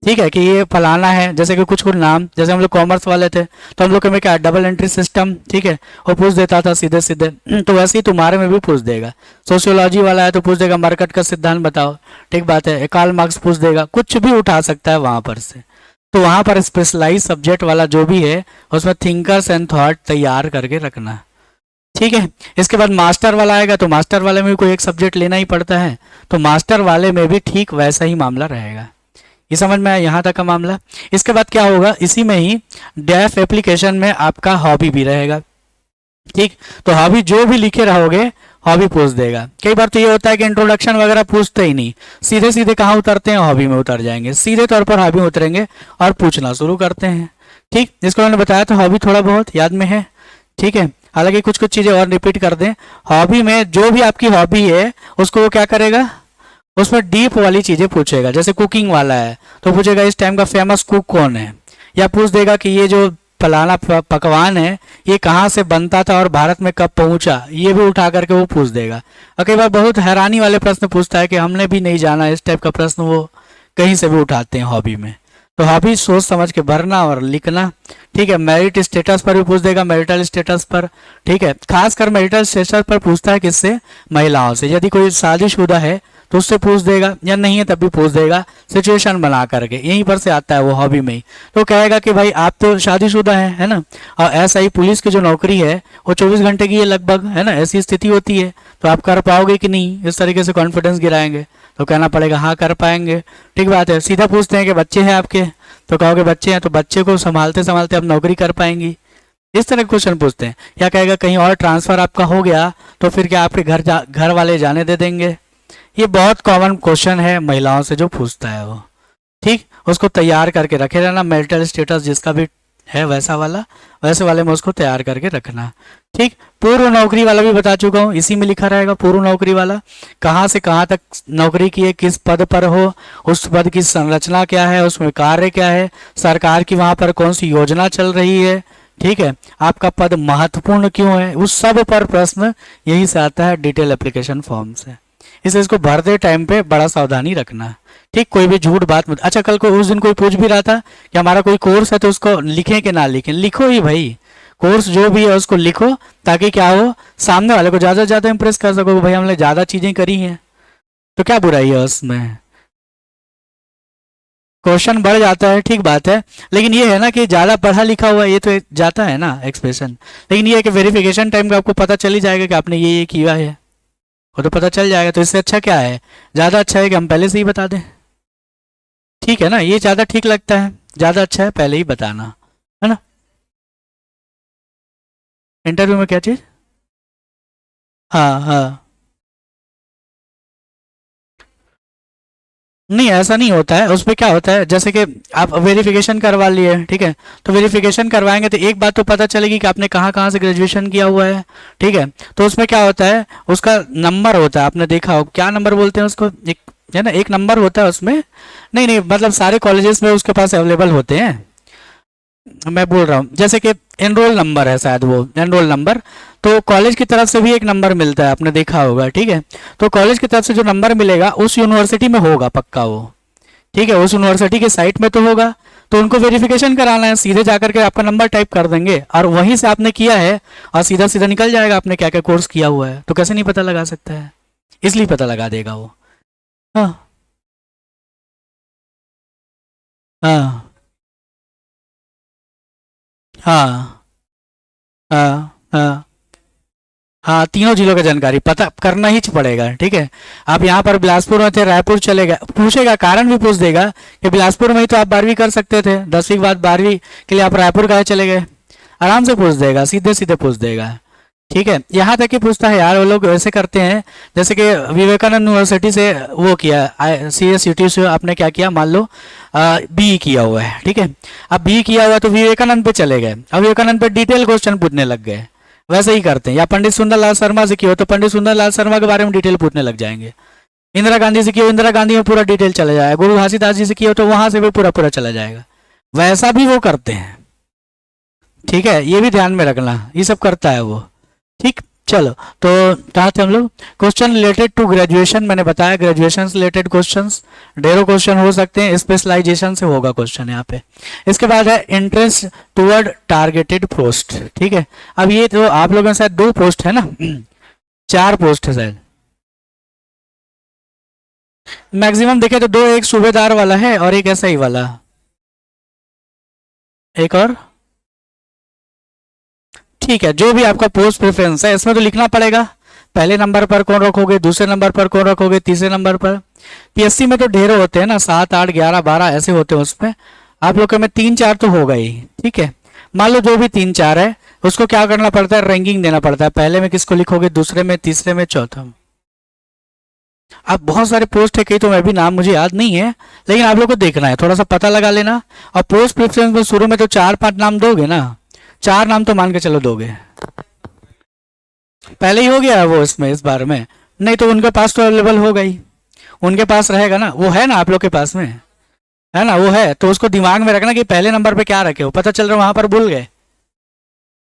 ठीक है, कि ये फलाना है, जैसे कि कुछ कुछ नाम, जैसे हम लोग कॉमर्स वाले थे तो हम लोग के में क्या डबल एंट्री सिस्टम, ठीक है, वो पूछ देता था सीधे सीधे। तो वैसे ही तुम्हारे में भी पूछ देगा। सोशियोलॉजी वाला है तो पूछ देगा मरकट का सिद्धांत बताओ, ठीक बात है, कार्ल मार्क्स पूछ देगा, कुछ भी उठा सकता है वहां पर से। तो वहां पर स्पेशलाइज सब्जेक्ट वाला जो भी है उसमें थिंकर्स एंड थॉट तैयार करके रखना। ठीक है, इसके बाद मास्टर वाला आएगा तो मास्टर वाले में भी कोई एक सब्जेक्ट लेना ही पड़ता है, तो मास्टर वाले में भी ठीक वैसा ही मामला रहेगा। ये समझ में आया यहाँ तक का मामला। इसके बाद क्या होगा, इसी में ही डेफ एप्लीकेशन में आपका हॉबी भी रहेगा। ठीक, तो हॉबी जो भी लिखे रहोगे हॉबी पूछ देगा। कई बार तो ये होता है कि इंट्रोडक्शन वगैरह पूछते ही नहीं, सीधे सीधे कहाँ उतरते हैं, हॉबी में उतर जाएंगे, सीधे तौर पर हॉबी में उतरेंगे और पूछना शुरू करते हैं। ठीक, जिसको मैंने बताया था हॉबी थोड़ा बहुत याद में है। ठीक है, हालांकि कुछ कुछ चीजें और रिपीट कर दें। हॉबी में जो भी आपकी हॉबी है उसको वो क्या करेगा, उसमें डीप वाली चीजें पूछेगा। जैसे कुकिंग वाला है तो पूछेगा इस टाइम का फेमस कुक कौन है, या पूछ देगा कि ये जो फलाना पकवान है ये कहाँ से बनता था और भारत में कब पहुंचा, ये भी उठा करके वो पूछ देगा। और कई बार बहुत हैरानी वाले प्रश्न पूछता है कि हमने भी नहीं जाना, इस टाइप का प्रश्न वो कहीं से भी उठाते हैं हॉबी में। तो हॉबी सोच समझ के भरना और लिखना। ठीक है, मेरिट स्टेटस पर भी पूछ देगा, मैरिटल स्टेटस पर। ठीक है, खासकर मैरिटल स्टेटस पर पूछता है किससे, महिलाओं से। यदि कोई शादीशुदा है तो उससे पूछ देगा, या नहीं है तब भी पूछ देगा, सिचुएशन बना करके, यहीं पर से आता है वो हॉबी में ही। तो कहेगा कि भाई आप तो शादीशुदा हैं, है ना, और ऐसा ही पुलिस की जो नौकरी है वो 24 घंटे की है लगभग, है ना, ऐसी स्थिति होती है, तो आप कर पाओगे कि नहीं, इस तरीके से कॉन्फिडेंस गिराएंगे तो कहना पड़ेगा हाँ कर पाएंगे। ठीक बात है। सीधा पूछते हैं कि बच्चे हैं आपके, तो कहोगे बच्चे हैं, तो बच्चे को संभालते संभालते आप नौकरी कर पाएंगी, इस तरह के क्वेश्चन पूछते हैं। या कहेगा कहीं और ट्रांसफर आपका हो गया तो फिर क्या आपके घर वाले जाने दे देंगे। ये बहुत कॉमन क्वेश्चन है महिलाओं से जो पूछता है वो। ठीक, उसको तैयार करके रखे रहना, मैरिटल स्टेटस जिसका भी है वैसा वाला, वैसे वाले में उसको तैयार करके रखना। ठीक, पूर्व नौकरी वाला भी बता चुका हूँ, इसी में लिखा रहेगा पूर्व नौकरी वाला, कहाँ से कहाँ तक नौकरी की है, किस पद पर हो, उस पद की संरचना क्या है, उसमें कार्य क्या है, सरकार की वहां पर कौन सी योजना चल रही है। ठीक है, आपका पद महत्वपूर्ण क्यों है, उस सब पर प्रश्न यही से आता है डिटेल एप्लीकेशन फॉर्म से। इसे इसको भरते टाइम पे बड़ा सावधानी रखना। ठीक, कोई भी झूठ बात मत। अच्छा, कल को उस दिन कोई पूछ भी रहा था कि हमारा कोई कोर्स है तो उसको लिखें कि ना लिखें, लिखो ही भाई, कोर्स जो भी है उसको लिखो, ताकि क्या हो, सामने वाले को ज्यादा से ज्यादा इंप्रेस कर सको, भाई हमने ज्यादा चीजें करी हैं, तो क्या बुराई है उसमें, क्वेश्चन बढ़ जाता है। ठीक बात है, लेकिन ये है ना कि ज्यादा पढ़ा लिखा हुआ ये तो जाता है ना एक्सप्रेशन, लेकिन ये है कि वेरिफिकेशन टाइम का आपको पता चल ही जाएगा कि आपने ये किया है, वो तो पता चल जाएगा। तो इससे अच्छा क्या है, ज़्यादा अच्छा है कि हम पहले से ही बता दें। ठीक है ना, ये ज़्यादा ठीक लगता है, ज़्यादा अच्छा है पहले ही बताना, है ना। इंटरव्यू में क्या चीज़, हाँ हाँ, नहीं, ऐसा नहीं होता है। उसमें क्या होता है, जैसे कि आप वेरिफिकेशन करवा लिए, ठीक है, तो वेरिफिकेशन करवाएंगे तो एक बात तो पता चलेगी कि आपने कहाँ कहाँ से ग्रेजुएशन किया हुआ है, ठीक है। तो उसमें क्या होता है, उसका नंबर होता है, आपने देखा हो क्या नंबर बोलते हैं उसको, एक है ना, एक नंबर होता है उसमें। नहीं नहीं, मतलब सारे कॉलेजेस में उसके पास अवेलेबल होते हैं। मैं बोल रहा हूँ जैसे कि एनरोल नंबर है, शायद वो एनरोल नंबर। तो कॉलेज की तरफ से भी एक नंबर मिलता है, आपने देखा होगा, ठीक है। तो कॉलेज की तरफ से जो नंबर मिलेगा उस यूनिवर्सिटी में होगा पक्का वो, ठीक है, उस यूनिवर्सिटी के साइट में तो होगा। तो उनको वेरिफिकेशन कराना है, सीधे जाकर के आपका नंबर टाइप कर देंगे और वहीं से आपने किया है और सीधा सीधा निकल जाएगा आपने क्या क्या कोर्स किया हुआ है। तो कैसे नहीं पता लगा सकता है, इसलिए पता लगा देगा वो। हाँ हाँ हाँ हाँ हाँ हाँ, तीनों जिलों की जानकारी पता करना ही पड़ेगा, ठीक है। आप यहाँ पर बिलासपुर में थे, रायपुर चले गए, पूछेगा, कारण भी पूछ देगा कि बिलासपुर में ही तो आप 12वीं कर सकते थे, 10वीं के बाद 12वीं के लिए आप रायपुर काहे चले गए, आराम से पूछ देगा, सीधे सीधे पूछ देगा, ठीक है। यहाँ तक कि पूछता है यार, वो लोग ऐसे करते हैं जैसे कि विवेकानंद यूनिवर्सिटी से वो किया, CSUT से आपने क्या किया, मान लो BE किया हुआ है, ठीक है। अब BE किया हुआ है तो विवेकानंद पे चले गए, अब विवेकानंद पे डिटेल क्वेश्चन पूछने लग गए, वैसे ही करते हैं। या पंडित सुंदरलाल शर्मा से किया हो तो पंडित सुंदरलाल शर्मा के बारे में डिटेल पूछने लग जाएंगे। इंदिरा गांधी से किया हो, इंदिरा गांधी में पूरा डिटेल चला जाएगा। गुरु घासीदास जी से किया हो तो वहां से भी पूरा पूरा चला जाएगा। वैसा भी वो करते हैं, ठीक है, ये भी ध्यान में रखना, ये सब करता है वो, ठीक। चलो, तो कहाँ थे हम लोग, क्वेश्चन रिलेटेड टू ग्रेजुएशन, मैंने बताया ग्रेजुएशन से रिलेटेड क्वेश्चंस ढेरों क्वेश्चन हो सकते हैं, स्पेशलाइजेशन से होगा क्वेश्चन यहाँ पे। इसके बाद है इंटरेस्ट टुवर्ड टारगेटेड पोस्ट, ठीक है। अब ये तो आप लोगों में शायद 2 पोस्ट है ना, 4 पोस्ट है शायद, मैक्सिमम देखे तो 2, एक सूबेदार वाला है और एक SI वाला, एक और, ठीक है। जो भी आपका पोस्ट प्रेफरेंस है इसमें तो लिखना पड़ेगा, पहले नंबर पर कौन रखोगे, दूसरे नंबर पर कौन रखोगे, तीसरे नंबर पर। PSC में तो ढेरों होते हैं ना, 7 8 11 12 ऐसे होते हैं उसमें, आप लोग के में 3 4 तो होगा ही, ठीक है। मान लो जो भी 3 4 है उसको क्या करना पड़ता है, रैंकिंग देना पड़ता है, पहले में किसको लिखोगे, दूसरे में, तीसरे में, चौथा में। अब बहुत सारे पोस्ट है, कई तो मैं भी नाम मुझे याद नहीं है, लेकिन आप लोग को देखना है, थोड़ा सा पता लगा लेना। और पोस्ट प्रेफरेंस में शुरू में तो 4 5 नाम दोगे ना, 4 नाम तो मान के चलो दोगे, पहले ही हो गया है वो इसमें इस बार में, नहीं तो उनके पास तो अवेलेबल होगा ही, उनके पास रहेगा ना, वो है ना आप लोग के पास में, है ना, वो है, तो उसको दिमाग में रखना कि पहले नंबर पे क्या रखे हो, पता चल रहा है वहां पर भूल गए,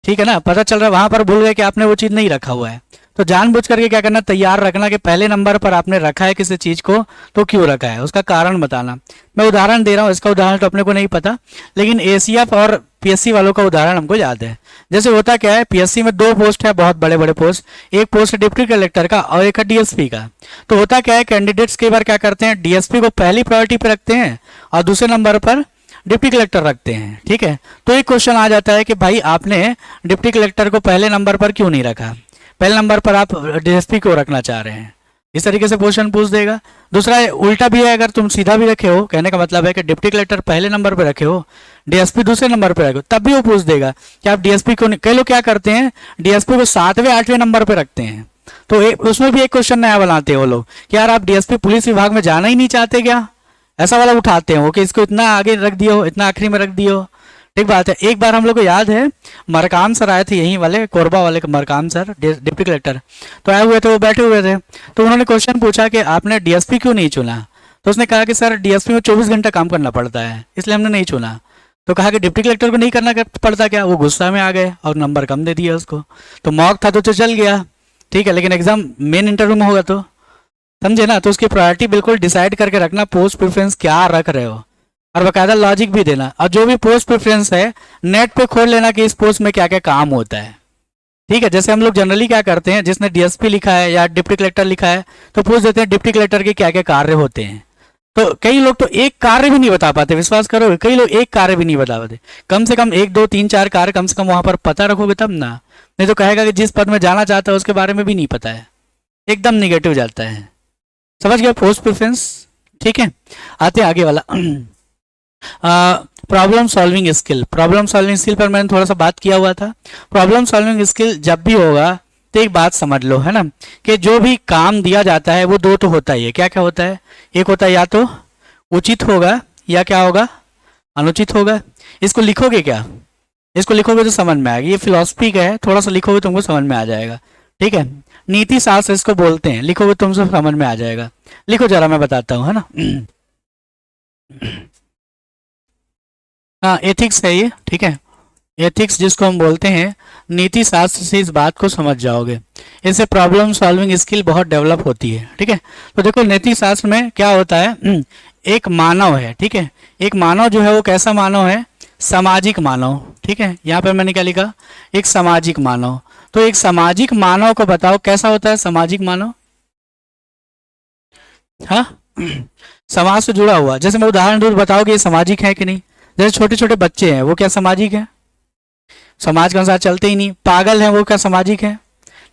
ठीक है ना, पता चल रहा है वहां पर भूल गए कि आपने वो चीज़ नहीं रखा हुआ है। तो जानबूझ करके क्या करना, तैयार रखना कि पहले नंबर पर आपने रखा है किसी चीज़ को, तो क्यों रखा है, उसका कारण बताना। मैं उदाहरण दे रहा हूँ, इसका उदाहरण तो अपने को नहीं पता, लेकिन ACF और PSC वालों का उदाहरण हमको याद है। जैसे होता क्या है, PSC में 2 पोस्ट है, बहुत बड़े बड़े पोस्ट, एक पोस्ट है डिप्टी कलेक्टर का और एक है DSP का। तो होता क्या है, कैंडिडेट्स कई बार क्या करते हैं, DSP को पहली प्रायोरिटी पे रखते हैं और दूसरे नंबर पर डिप्टी कलेक्टर रखते हैं, ठीक है। तो एक क्वेश्चन आ जाता है कि भाई आपने डिप्टी कलेक्टर को पहले नंबर पर क्यों नहीं रखा, पहले नंबर पर आप DSP को रखना चाह रहे हैं, इस तरीके से क्वेश्चन पूछ देगा। दूसरा उल्टा भी है, अगर तुम सीधा भी रखे हो, कहने का मतलब है कि डिप्टी कलेक्टर पहले नंबर पर रखे हो, DSP दूसरे नंबर पर रखे हो, तब भी वो पूछ देगा कि आप DSP को, कई लोग क्या करते हैं DSP को 7वें 8वें नंबर पर रखते हैं। तो उसमें भी एक क्वेश्चन नया बनाते हैं वो लोग कि यार आप DSP पुलिस विभाग में जाना ही नहीं चाहते क्या, ऐसा वाला उठाते हैं वो कि इसको इतना आगे रख दियो, इतना आखिरी में रख दियो। ठीक बात है। एक बार हम लोग को याद है, मरकाम सर आए थे, यहीं वाले कोरबा वाले मरकाम सर, डिप्टी कलेक्टर, तो आए हुए थे, वो बैठे हुए थे, तो उन्होंने क्वेश्चन पूछा कि आपने DSP क्यों नहीं चुना। तो उसने कहा कि सर DSP में 24 घंटा काम करना पड़ता है, इसलिए हमने नहीं चुना। तो कहा कि डिप्टी कलेक्टर को नहीं करना पड़ता क्या, वो गुस्सा में आ गए और नंबर कम दे दिया उसको। तो मॉक था तो चल गया, ठीक है, लेकिन एग्जाम मेन इंटरव्यू में होगा तो समझे ना, तो उसकी प्रायोरिटी बिल्कुल डिसाइड करके रखना, पोस्ट प्रेफरेंस क्या रख रहे हो, और बाकायदा लॉजिक भी देना। और जो भी पोस्ट प्रेफरेंस है नेट पे खोल लेना कि इस पोस्ट में क्या क्या काम होता है, ठीक है। जैसे हम लोग जनरली क्या करते हैं, जिसने DSP लिखा है या डिप्टी कलेक्टर लिखा है तो पूछ देते हैं डिप्टी कलेक्टर के क्या क्या कार्य होते हैं। तो कई लोग तो एक कार्य भी नहीं बता पाते, विश्वास करोगे, कई लोग एक कार्य भी नहीं बता पाते। कम से कम 1 2 3 4 कार्य कम से कम वहां पर पता रखोगे तब ना, नहीं तो कहेगा कि जिस पद में जाना चाहता है उसके बारे में भी नहीं पता है, एकदम निगेटिव जाता है। समझ गया पोस्ट प्रेफरेंस, ठीक है। आते आगे वाला problem solving skill. Problem solving skill पर मैंने थोड़ा सा बात किया हुआ था। प्रॉब्लम सॉल्विंग स्किल जब भी होगा तो एक बात समझ लो, है ना, कि जो भी काम दिया जाता है वो 2 तो होता ही है। क्या क्या होता है, एक होता है या तो उचित होगा या क्या होगा, अनुचित होगा। इसको लिखोगे क्या, इसको लिखोगे तो समझ में आएगा, ये फिलॉसफी का है, थोड़ा सा लिखोगे तुमको समझ में आ जाएगा। ठीक है, नीति शास्त्र इसको बोलते हैं, लिखोगे तुमसे समझ में आ जाएगा। लिखो जरा, मैं बताता हूँ, है ना। हाँ, एथिक्स है ये, ठीक है, एथिक्स जिसको हम बोलते हैं, नीति शास्त्र से इस बात को समझ जाओगे, इससे प्रॉब्लम सॉल्विंग स्किल बहुत डेवलप होती है। ठीक है, तो देखो नीति शास्त्र में क्या होता है, एक मानव है, ठीक है, एक मानव जो है वो कैसा मानव है, सामाजिक मानव। ठीक है, यहाँ पर मैंने क्या लिखा, एक सामाजिक मानव। तो एक सामाजिक मानव को बताओ कैसा होता है सामाजिक मानव। हाँ, समाज से जुड़ा हुआ। जैसे मैं उदाहरण दूँ, बताओ कि ये सामाजिक है कि नहीं। जैसे छोटे छोटे बच्चे हैं, वो क्या सामाजिक है, समाज के अनुसार चलते ही नहीं। पागल हैं, वो क्या सामाजिक है,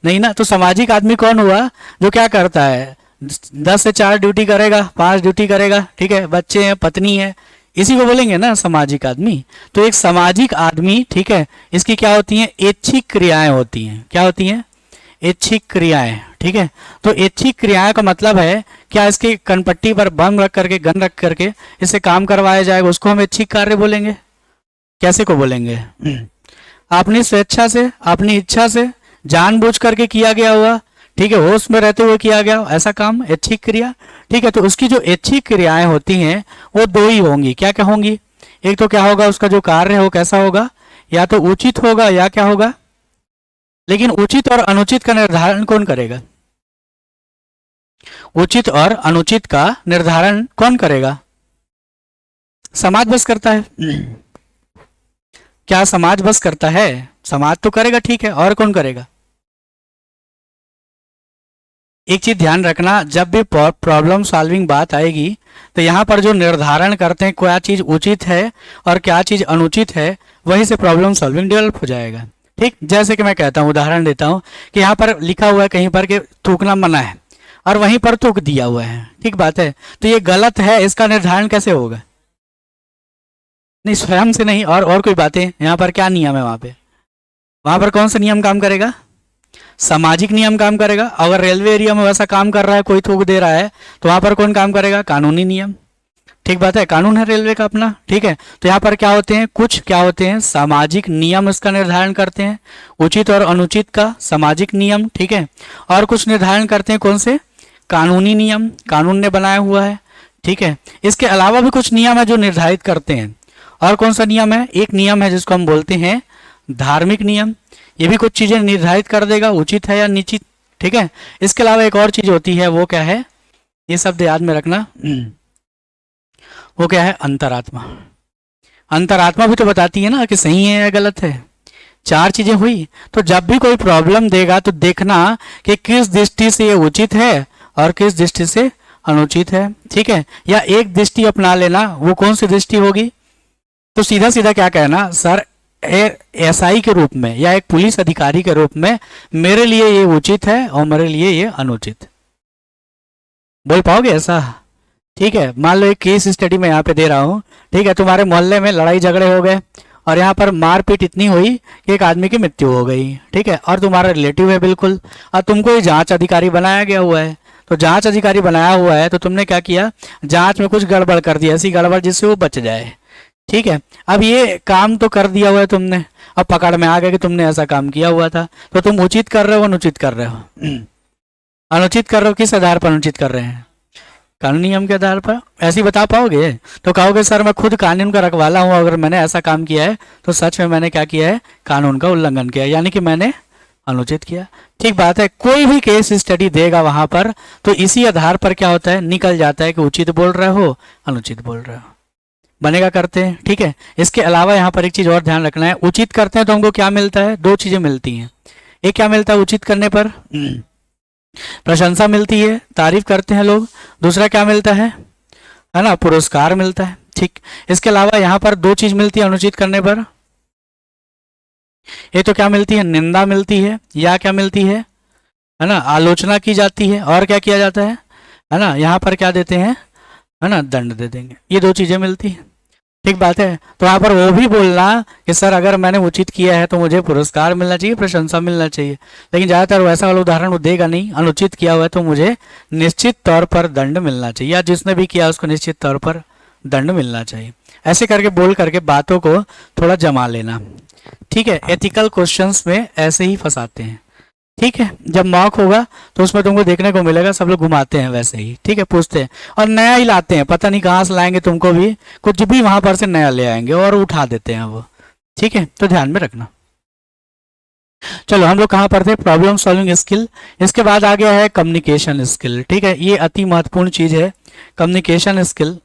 नहीं ना। तो सामाजिक आदमी कौन हुआ, जो क्या करता है, 10 से 4 ड्यूटी करेगा, 5 ड्यूटी करेगा। ठीक है, बच्चे हैं, पत्नी है, इसी को बोलेंगे ना सामाजिक आदमी। तो एक सामाजिक आदमी, ठीक है, इसकी क्या होती हैं, ऐच्छिक क्रियाएं होती हैं। क्या होती हैं, ऐच्छिक क्रियाएं। ठीक है, तो ऐच्छिक क्रियाएं का मतलब है क्या, इसके कनपट्टी पर बम रख करके, गन रख करके इससे काम करवाया जाएगा, उसको हम ऐच्छिक कार्य बोलेंगे। कैसे को बोलेंगे, अपनी स्वेच्छा से, अपनी इच्छा से, जानबूझ करके किया गया हुआ, ठीक है, होश में रहते हुए किया गया ऐसा काम, ऐच्छिक क्रिया। ठीक है, तो उसकी जो ऐच्छिक क्रियाएं होती हैं वो दो ही होंगी। क्या क्या होंगी, एक तो क्या होगा, उसका जो कार्य है वो कैसा होगा, या तो उचित होगा या क्या होगा। लेकिन उचित और अनुचित का निर्धारण कौन करेगा, उचित और अनुचित का निर्धारण कौन करेगा, समाज बस करता है। क्या समाज बस करता है, समाज तो करेगा, ठीक है, और कौन करेगा। एक चीज ध्यान रखना, जब भी प्रॉब्लम सॉल्विंग बात आएगी तो यहाँ पर जो निर्धारण करते हैं क्या चीज उचित है और क्या चीज अनुचित है, वहीं से प्रॉब्लम सॉल्विंग डेवलप हो जाएगा। ठीक, जैसे कि मैं कहता हूँ, उदाहरण देता हूँ कि यहाँ पर लिखा हुआ है कहीं पर कि थूकना मना है, और वहीं पर थूक दिया हुआ है। ठीक बात है, तो ये गलत है, इसका निर्धारण कैसे होगा, नहीं स्वयं से नहीं, और कोई बातें, यहाँ पर क्या नियम है, वहां पर कौन सा नियम काम करेगा, सामाजिक नियम काम करेगा। अगर रेलवे एरिया में वैसा काम कर रहा है, कोई थूक दे रहा है, तो वहां पर कौन काम करेगा, कानूनी नियम। ठीक बात है, कानून है रेलवे का अपना। ठीक है, तो यहाँ पर क्या होते हैं, कुछ क्या होते हैं, सामाजिक नियम इसका निर्धारण करते हैं, उचित और अनुचित का सामाजिक नियम। ठीक है, और कुछ निर्धारण करते हैं कौन से, कानूनी नियम, कानून ने बनाया हुआ है। ठीक है, इसके अलावा भी कुछ नियम है जो निर्धारित करते हैं। और कौन सा नियम है, एक नियम है जिसको हम बोलते हैं धार्मिक नियम, ये भी कुछ चीजें निर्धारित कर देगा, उचित है या निश्चित। ठीक है, इसके अलावा एक और चीज होती है, वो क्या है, ये शब्द याद में रखना, वो क्या है, अंतरात्मा। अंतरात्मा भी तो बताती है ना कि सही है या गलत है। 4 चीजें हुई। तो जब भी कोई प्रॉब्लम देगा तो देखना कि किस दृष्टि से ये उचित है और किस दृष्टि से अनुचित है। ठीक है, या एक दृष्टि अपना लेना, वो कौन सी दृष्टि होगी, तो सीधा सीधा क्या कहना, सर एसआई के रूप में या एक पुलिस अधिकारी के रूप में मेरे लिए ये उचित है और मेरे लिए ये अनुचित, बोल पाओगे ऐसा। ठीक है, मान लो एक केस स्टडी में यहाँ पे दे रहा हूँ। ठीक है, तुम्हारे मोहल्ले में लड़ाई झगड़े हो गए और यहाँ पर मारपीट इतनी हुई कि एक आदमी की मृत्यु हो गई। ठीक है, और तुम्हारा रिलेटिव है बिल्कुल, और तुमको ये जांच अधिकारी बनाया गया हुआ है। तो जांच अधिकारी बनाया हुआ है तो तुमने क्या किया, जांच में कुछ गड़बड़ कर दिया, ऐसी गड़बड़ जिससे वो बच जाए। ठीक है, अब ये काम तो कर दिया हुआ है तुमने, अब पकड़ में आ गया कि तुमने ऐसा काम किया हुआ था, तो तुम उचित कर रहे हो अनुचित कर रहे हो, अनुचित कर रहे हो, किस आधार पर अनुचित कर रहे हैं, कानूनी नियम के आधार पर। ऐसे ही बता पाओगे, तो कहोगे सर मैं खुद कानून का रखवाला हूँ, अगर मैंने ऐसा काम किया है तो सच में मैंने क्या किया है, कानून का उल्लंघन किया, यानी कि मैंने अनुचित किया। ठीक बात है, कोई भी केस स्टडी देगा वहां पर तो इसी आधार पर क्या होता है, निकल जाता है कि उचित बोल रहे हो अनुचित बोल रहे हो, बनेगा करते हैं। ठीक है, इसके अलावा यहाँ पर एक चीज और ध्यान रखना है, उचित करते हैं तो हमको क्या मिलता है, 2 चीजें मिलती हैं। एक क्या मिलता है उचित करने पर, प्रशंसा मिलती है, तारीफ करते हैं लोग। दूसरा क्या मिलता है ना, पुरस्कार मिलता है। ठीक, इसके अलावा यहाँ पर 2 चीज मिलती है अनुचित करने पर, ये तो क्या मिलती है, निंदा मिलती है, या क्या मिलती है ना, आलोचना की जाती है, और क्या किया जाता है ना, यहाँ पर क्या देते हैं, है ना, दंड दे देंगे। ये 2 चीजें मिलती हैं। ठीक बात है। तो यहाँ पर वो भी बोलना कि सर अगर मैंने उचित किया है तो मुझे पुरस्कार मिलना चाहिए, प्रशंसा मिलना चाहिए। लेकिन ज़्यादातर वैसा वाला उदाहरण वो देगा नहीं, अनुचित किया हुआ है तो मुझे निश्चित तौर पर दंड मिलना चाहिए, या जिसने भी किया उसको निश्चित तौर पर दंड मिलना चाहिए। ऐसे करके बोल करके बातों को थोड़ा जमा लेना। ठीक है, एथिकल क्वेश्चंस में ऐसे ही फंसाते हैं। ठीक है, जब मॉक होगा तो उसमें तुमको देखने को मिलेगा सब लोग घुमाते हैं वैसे ही। ठीक है, पूछते हैं और नया ही लाते हैं, पता नहीं कहाँ से लाएंगे, तुमको भी कुछ भी वहां पर से नया ले आएंगे और उठा देते हैं वो। ठीक है, तो ध्यान में रखना। चलो हम लोग कहाँ पर थे, प्रॉब्लम सॉल्विंग स्किल। इसके बाद आ गया है कम्युनिकेशन स्किल। ठीक है, ये अति महत्वपूर्ण चीज है कम्युनिकेशन स्किल।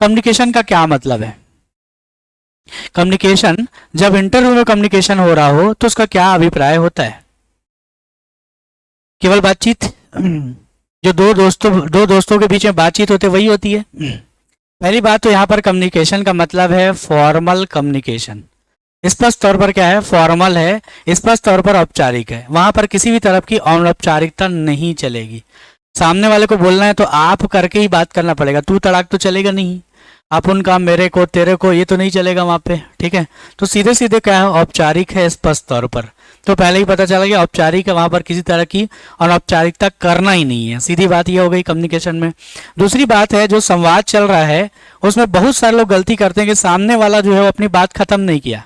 कम्युनिकेशन का क्या मतलब है? कम्युनिकेशन, जब इंटरव्यू में कम्युनिकेशन हो रहा हो तो उसका क्या अभिप्राय होता है? केवल बातचीत? जो दो दोस्तों के बीच में बातचीत होती है वही होती है? पहली बात तो यहाँ पर कम्युनिकेशन का मतलब है फॉर्मल कम्युनिकेशन। स्पष्ट तौर पर क्या है? फॉर्मल है, स्पष्ट तौर पर औपचारिक है। वहां पर किसी भी तरह की अनौपचारिकता नहीं चलेगी। सामने वाले को बोलना है तो आप करके ही बात करना पड़ेगा, तू तड़ाक तो चलेगा नहीं, अपन का मेरे को तेरे को ये तो नहीं चलेगा वहां पे। ठीक है, तो सीधे सीधे क्या है, औपचारिक है स्पष्ट तौर पर। तो पहले ही पता चला कि औपचारिक है, वहां पर किसी तरह की अनौपचारिकता करना ही नहीं है। सीधी बात यह हो गई कम्युनिकेशन में। दूसरी बात है, जो संवाद चल रहा है उसमें बहुत सारे लोग गलती करते हैं कि सामने वाला जो है वो अपनी बात खत्म नहीं किया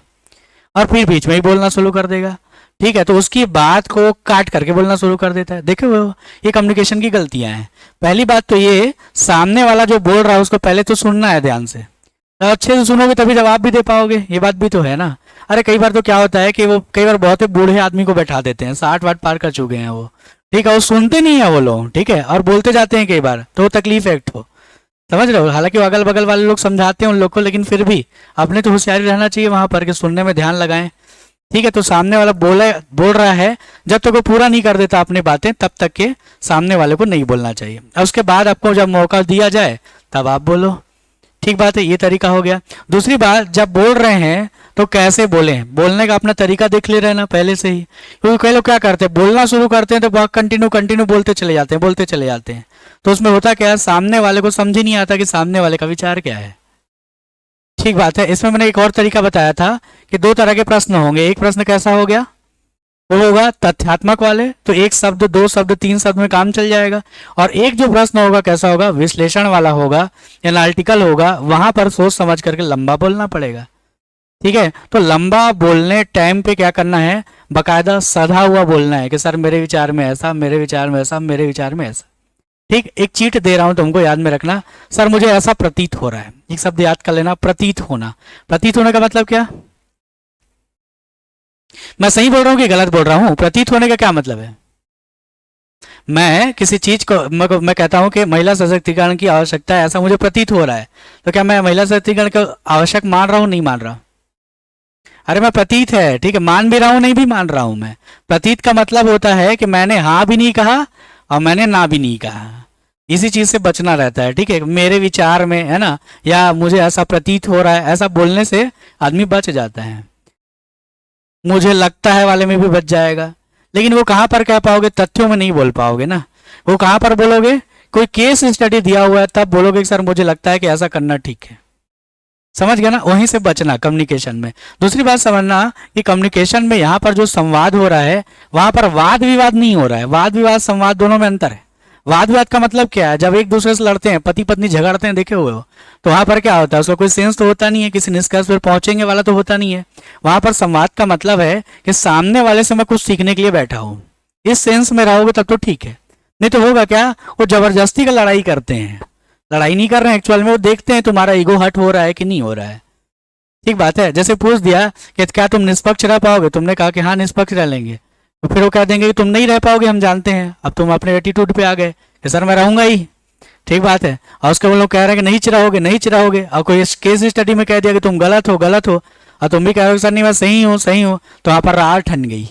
और फिर बीच में ही बोलना शुरू कर देगा। ठीक है, तो उसकी बात को काट करके बोलना शुरू कर देता है। देखे हुए हो, ये कम्युनिकेशन की गलतियां हैं। पहली बात तो ये, सामने वाला जो बोल रहा है उसको पहले तो सुनना है ध्यान से, अच्छे से सुनोगे तभी जवाब भी दे पाओगे, ये बात भी तो है ना। अरे कई बार तो क्या होता है कि वो कई बार बहुत ही बूढ़े आदमी को बैठा देते हैं, 60 पार कर चुके हैं वो। ठीक है, वो सुनते नहीं है वो लोग। ठीक है, और बोलते जाते हैं कई बार, तो तकलीफ है एक ठो, समझ रहे हो। हालांकि अगल बगल वाले लोग समझाते हैं उन लोग को, लेकिन फिर भी अपने तो होशियारी रहना चाहिए वहां पर कि सुनने में ध्यान लगाएं। ठीक है, तो सामने वाला बोल रहा है, जब तक वो पूरा नहीं कर देता अपनी बातें तब तक के सामने वाले को नहीं बोलना चाहिए। और उसके बाद आपको जब मौका दिया जाए तब आप बोलो। ठीक बात है, ये तरीका हो गया। दूसरी बात, जब बोल रहे हैं तो कैसे बोले, बोलने का अपना तरीका देख ले रहे ना पहले से ही। क्योंकि कई लोग क्या करते हैं, बोलना शुरू करते हैं तो बहुत कंटिन्यू बोलते चले जाते हैं। तो उसमें होता क्या है, सामने वाले को समझ ही नहीं आता कि सामने वाले का विचार क्या है। ठीक बात है, इसमें मैंने एक और तरीका बताया था कि 2 तरह के प्रश्न होंगे। एक प्रश्न कैसा हो गया, वो होगा तथ्यात्मक वाले, तो 1 शब्द 2 शब्द 3 शब्द में काम चल जाएगा। और एक जो प्रश्न होगा कैसा होगा, विश्लेषण वाला होगा, एनालिटिकल होगा, वहां पर सोच समझ करके लंबा बोलना पड़ेगा। ठीक है, तो लंबा बोलने टाइम पे क्या करना है, बकायदा सधा हुआ बोलना है कि सर मेरे विचार में ऐसा, मेरे विचार में ऐसा, मेरे विचार में ऐसा। ठीक, एक चीट दे रहा हूं तुमको, याद में रखना, सर मुझे ऐसा प्रतीत हो रहा है। एक शब्द याद कर लेना, प्रतीत होना। प्रतीत होने का मतलब क्या, मैं सही बोल रहा हूं कि गलत बोल रहा हूं? प्रतीत होने का क्या मतलब है, मैं किसी चीज को मैं कहता हूं कि महिला सशक्तिकरण की आवश्यकता है, ऐसा मुझे प्रतीत हो रहा है, तो क्या मैं महिला सशक्तिकरण को आवश्यक मान रहा हूं, नहीं मान रहा? अरे मैं प्रतीत है, ठीक है, मान भी रहा हूं नहीं भी मान रहा हूं मैं। प्रतीत का मतलब होता है कि मैंने हाँ भी नहीं कहा और मैंने ना भी नहीं कहा, इसी चीज से बचना रहता है। ठीक है, मेरे विचार में है ना, या मुझे ऐसा प्रतीत हो रहा है, ऐसा बोलने से आदमी बच जाता है। मुझे लगता है वाले में भी बच जाएगा, लेकिन वो कहाँ पर कह पाओगे, तथ्यों में नहीं बोल पाओगे ना। वो कहाँ पर बोलोगे, कोई केस स्टडी दिया हुआ है तब बोलोगे कि सर मुझे लगता है कि ऐसा करना ठीक है। समझ गया ना, वहीं से बचना कम्युनिकेशन में। दूसरी बात समझना कि कम्युनिकेशन में यहाँ पर जो संवाद हो रहा है वहां पर वाद विवाद नहीं हो रहा है। वाद विवाद संवाद दोनों में अंतर है। वाद विवाद का मतलब क्या है, जब एक दूसरे से लड़ते हैं, पति पत्नी झगड़ते हैं, देखे हुए हो, तो वहां पर क्या होता है, उसका कोई सेंस तो होता नहीं है, किसी निष्कर्ष पर पहुंचेंगे वाला तो होता नहीं है। वहां पर संवाद का मतलब है कि सामने वाले से मैं कुछ सीखने के लिए बैठा हूँ, इस सेंस में रहोगे तब तो ठीक है। नहीं तो होगा क्या, वो जबरदस्ती का लड़ाई करते हैं। लड़ाई नहीं कर रहे हैं एक्चुअल में, वो देखते हैं तुम्हारा ईगो हर्ट हो रहा है कि नहीं हो रहा है। ठीक बात है, जैसे पूछ दिया कि क्या तुम निष्पक्ष रह पाओगे, तुमने कहा कि हाँ निष्पक्ष रह लेंगे, तो फिर वो कह देंगे कि तुम नहीं रह पाओगे, हम जानते हैं। अब तुम अपने एटीट्यूड पे आ गए कि सर मैं रहूंगा ही। ठीक बात है, और उसके वो लोग कह रहे हैं कि नहीं चिराओगे, और कोई केस स्टडी में कह दिया कि तुम गलत हो, और तुम भी कह रहे हो सर नहीं मैं सही हूँ, तो वहां पर रार ठन गई।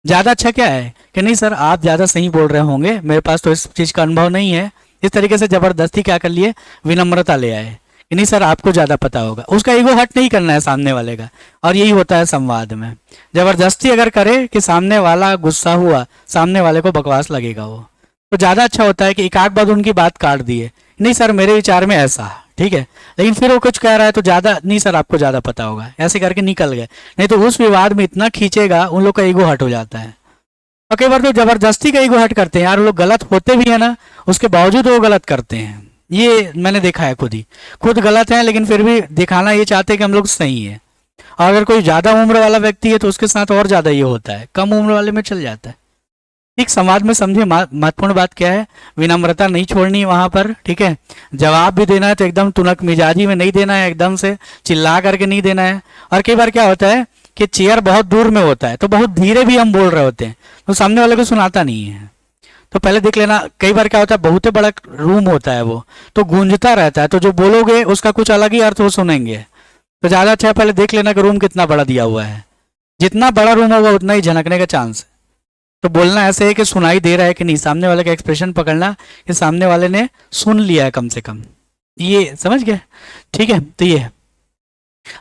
ज्यादा अच्छा क्या है कि नहीं सर आप ज्यादा सही बोल रहे होंगे, मेरे पास तो इस चीज का अनुभव नहीं है। इस तरीके से जबरदस्ती क्या कर लिए, विनम्रता ले आए कि नहीं सर आपको ज्यादा पता होगा। उसका ईगो हट नहीं करना है सामने वाले का। और यही होता है संवाद में, जबरदस्ती अगर करे कि सामने वाला गुस्सा हुआ, सामने वाले को बकवास लगेगा वो, तो ज्यादा अच्छा होता है कि एक आध बार उनकी बात काट दिए, नहीं सर मेरे विचार में ऐसा, ठीक है। लेकिन फिर वो कुछ कह रहा है तो ज़्यादा नहीं सर आपको ज़्यादा पता होगा, ऐसे करके निकल गए। नहीं तो उस विवाद में इतना खींचेगा उन लोग का ईगो हर्ट हो जाता है। और कई बार तो जबरदस्ती का ईगो हर्ट करते हैं यार, वो लोग गलत होते भी है ना, उसके बावजूद वो गलत करते हैं। ये मैंने देखा है खुद ही, खुद गलत है लेकिन फिर भी दिखाना ये चाहते हैं कि हम लोग सही है। और अगर कोई ज़्यादा उम्र वाला व्यक्ति है तो उसके साथ और ज़्यादा ये होता है, कम उम्र वाले में चल जाता है। ठीक, संवाद में समझे महत्वपूर्ण बात क्या है, विनम्रता नहीं छोड़नी वहां पर, ठीक है। जवाब भी देना है तो एकदम तुनक मिजाजी में नहीं देना है, एकदम से चिल्ला करके नहीं देना है। और कई बार क्या होता है कि चेयर बहुत दूर में होता है तो बहुत धीरे भी हम बोल रहे होते हैं तो सामने वाले को सुनाता नहीं है। तो पहले देख लेना, कई बार क्या होता है बहुत बड़ा रूम होता है वो तो गूंजता रहता है, तो जो बोलोगे उसका कुछ अलग ही अर्थ वो सुनेंगे। तो ज़्यादा अच्छा है पहले देख लेना कि रूम कितना बड़ा दिया हुआ है, जितना बड़ा रूम होगा उतना ही झनकने का चांस है। तो बोलना ऐसे है कि सुनाई दे रहा है कि नहीं, सामने वाले का एक्सप्रेशन पकड़ना कि सामने वाले ने सुन लिया है कम से कम, ये समझ गए। ठीक है, तो ये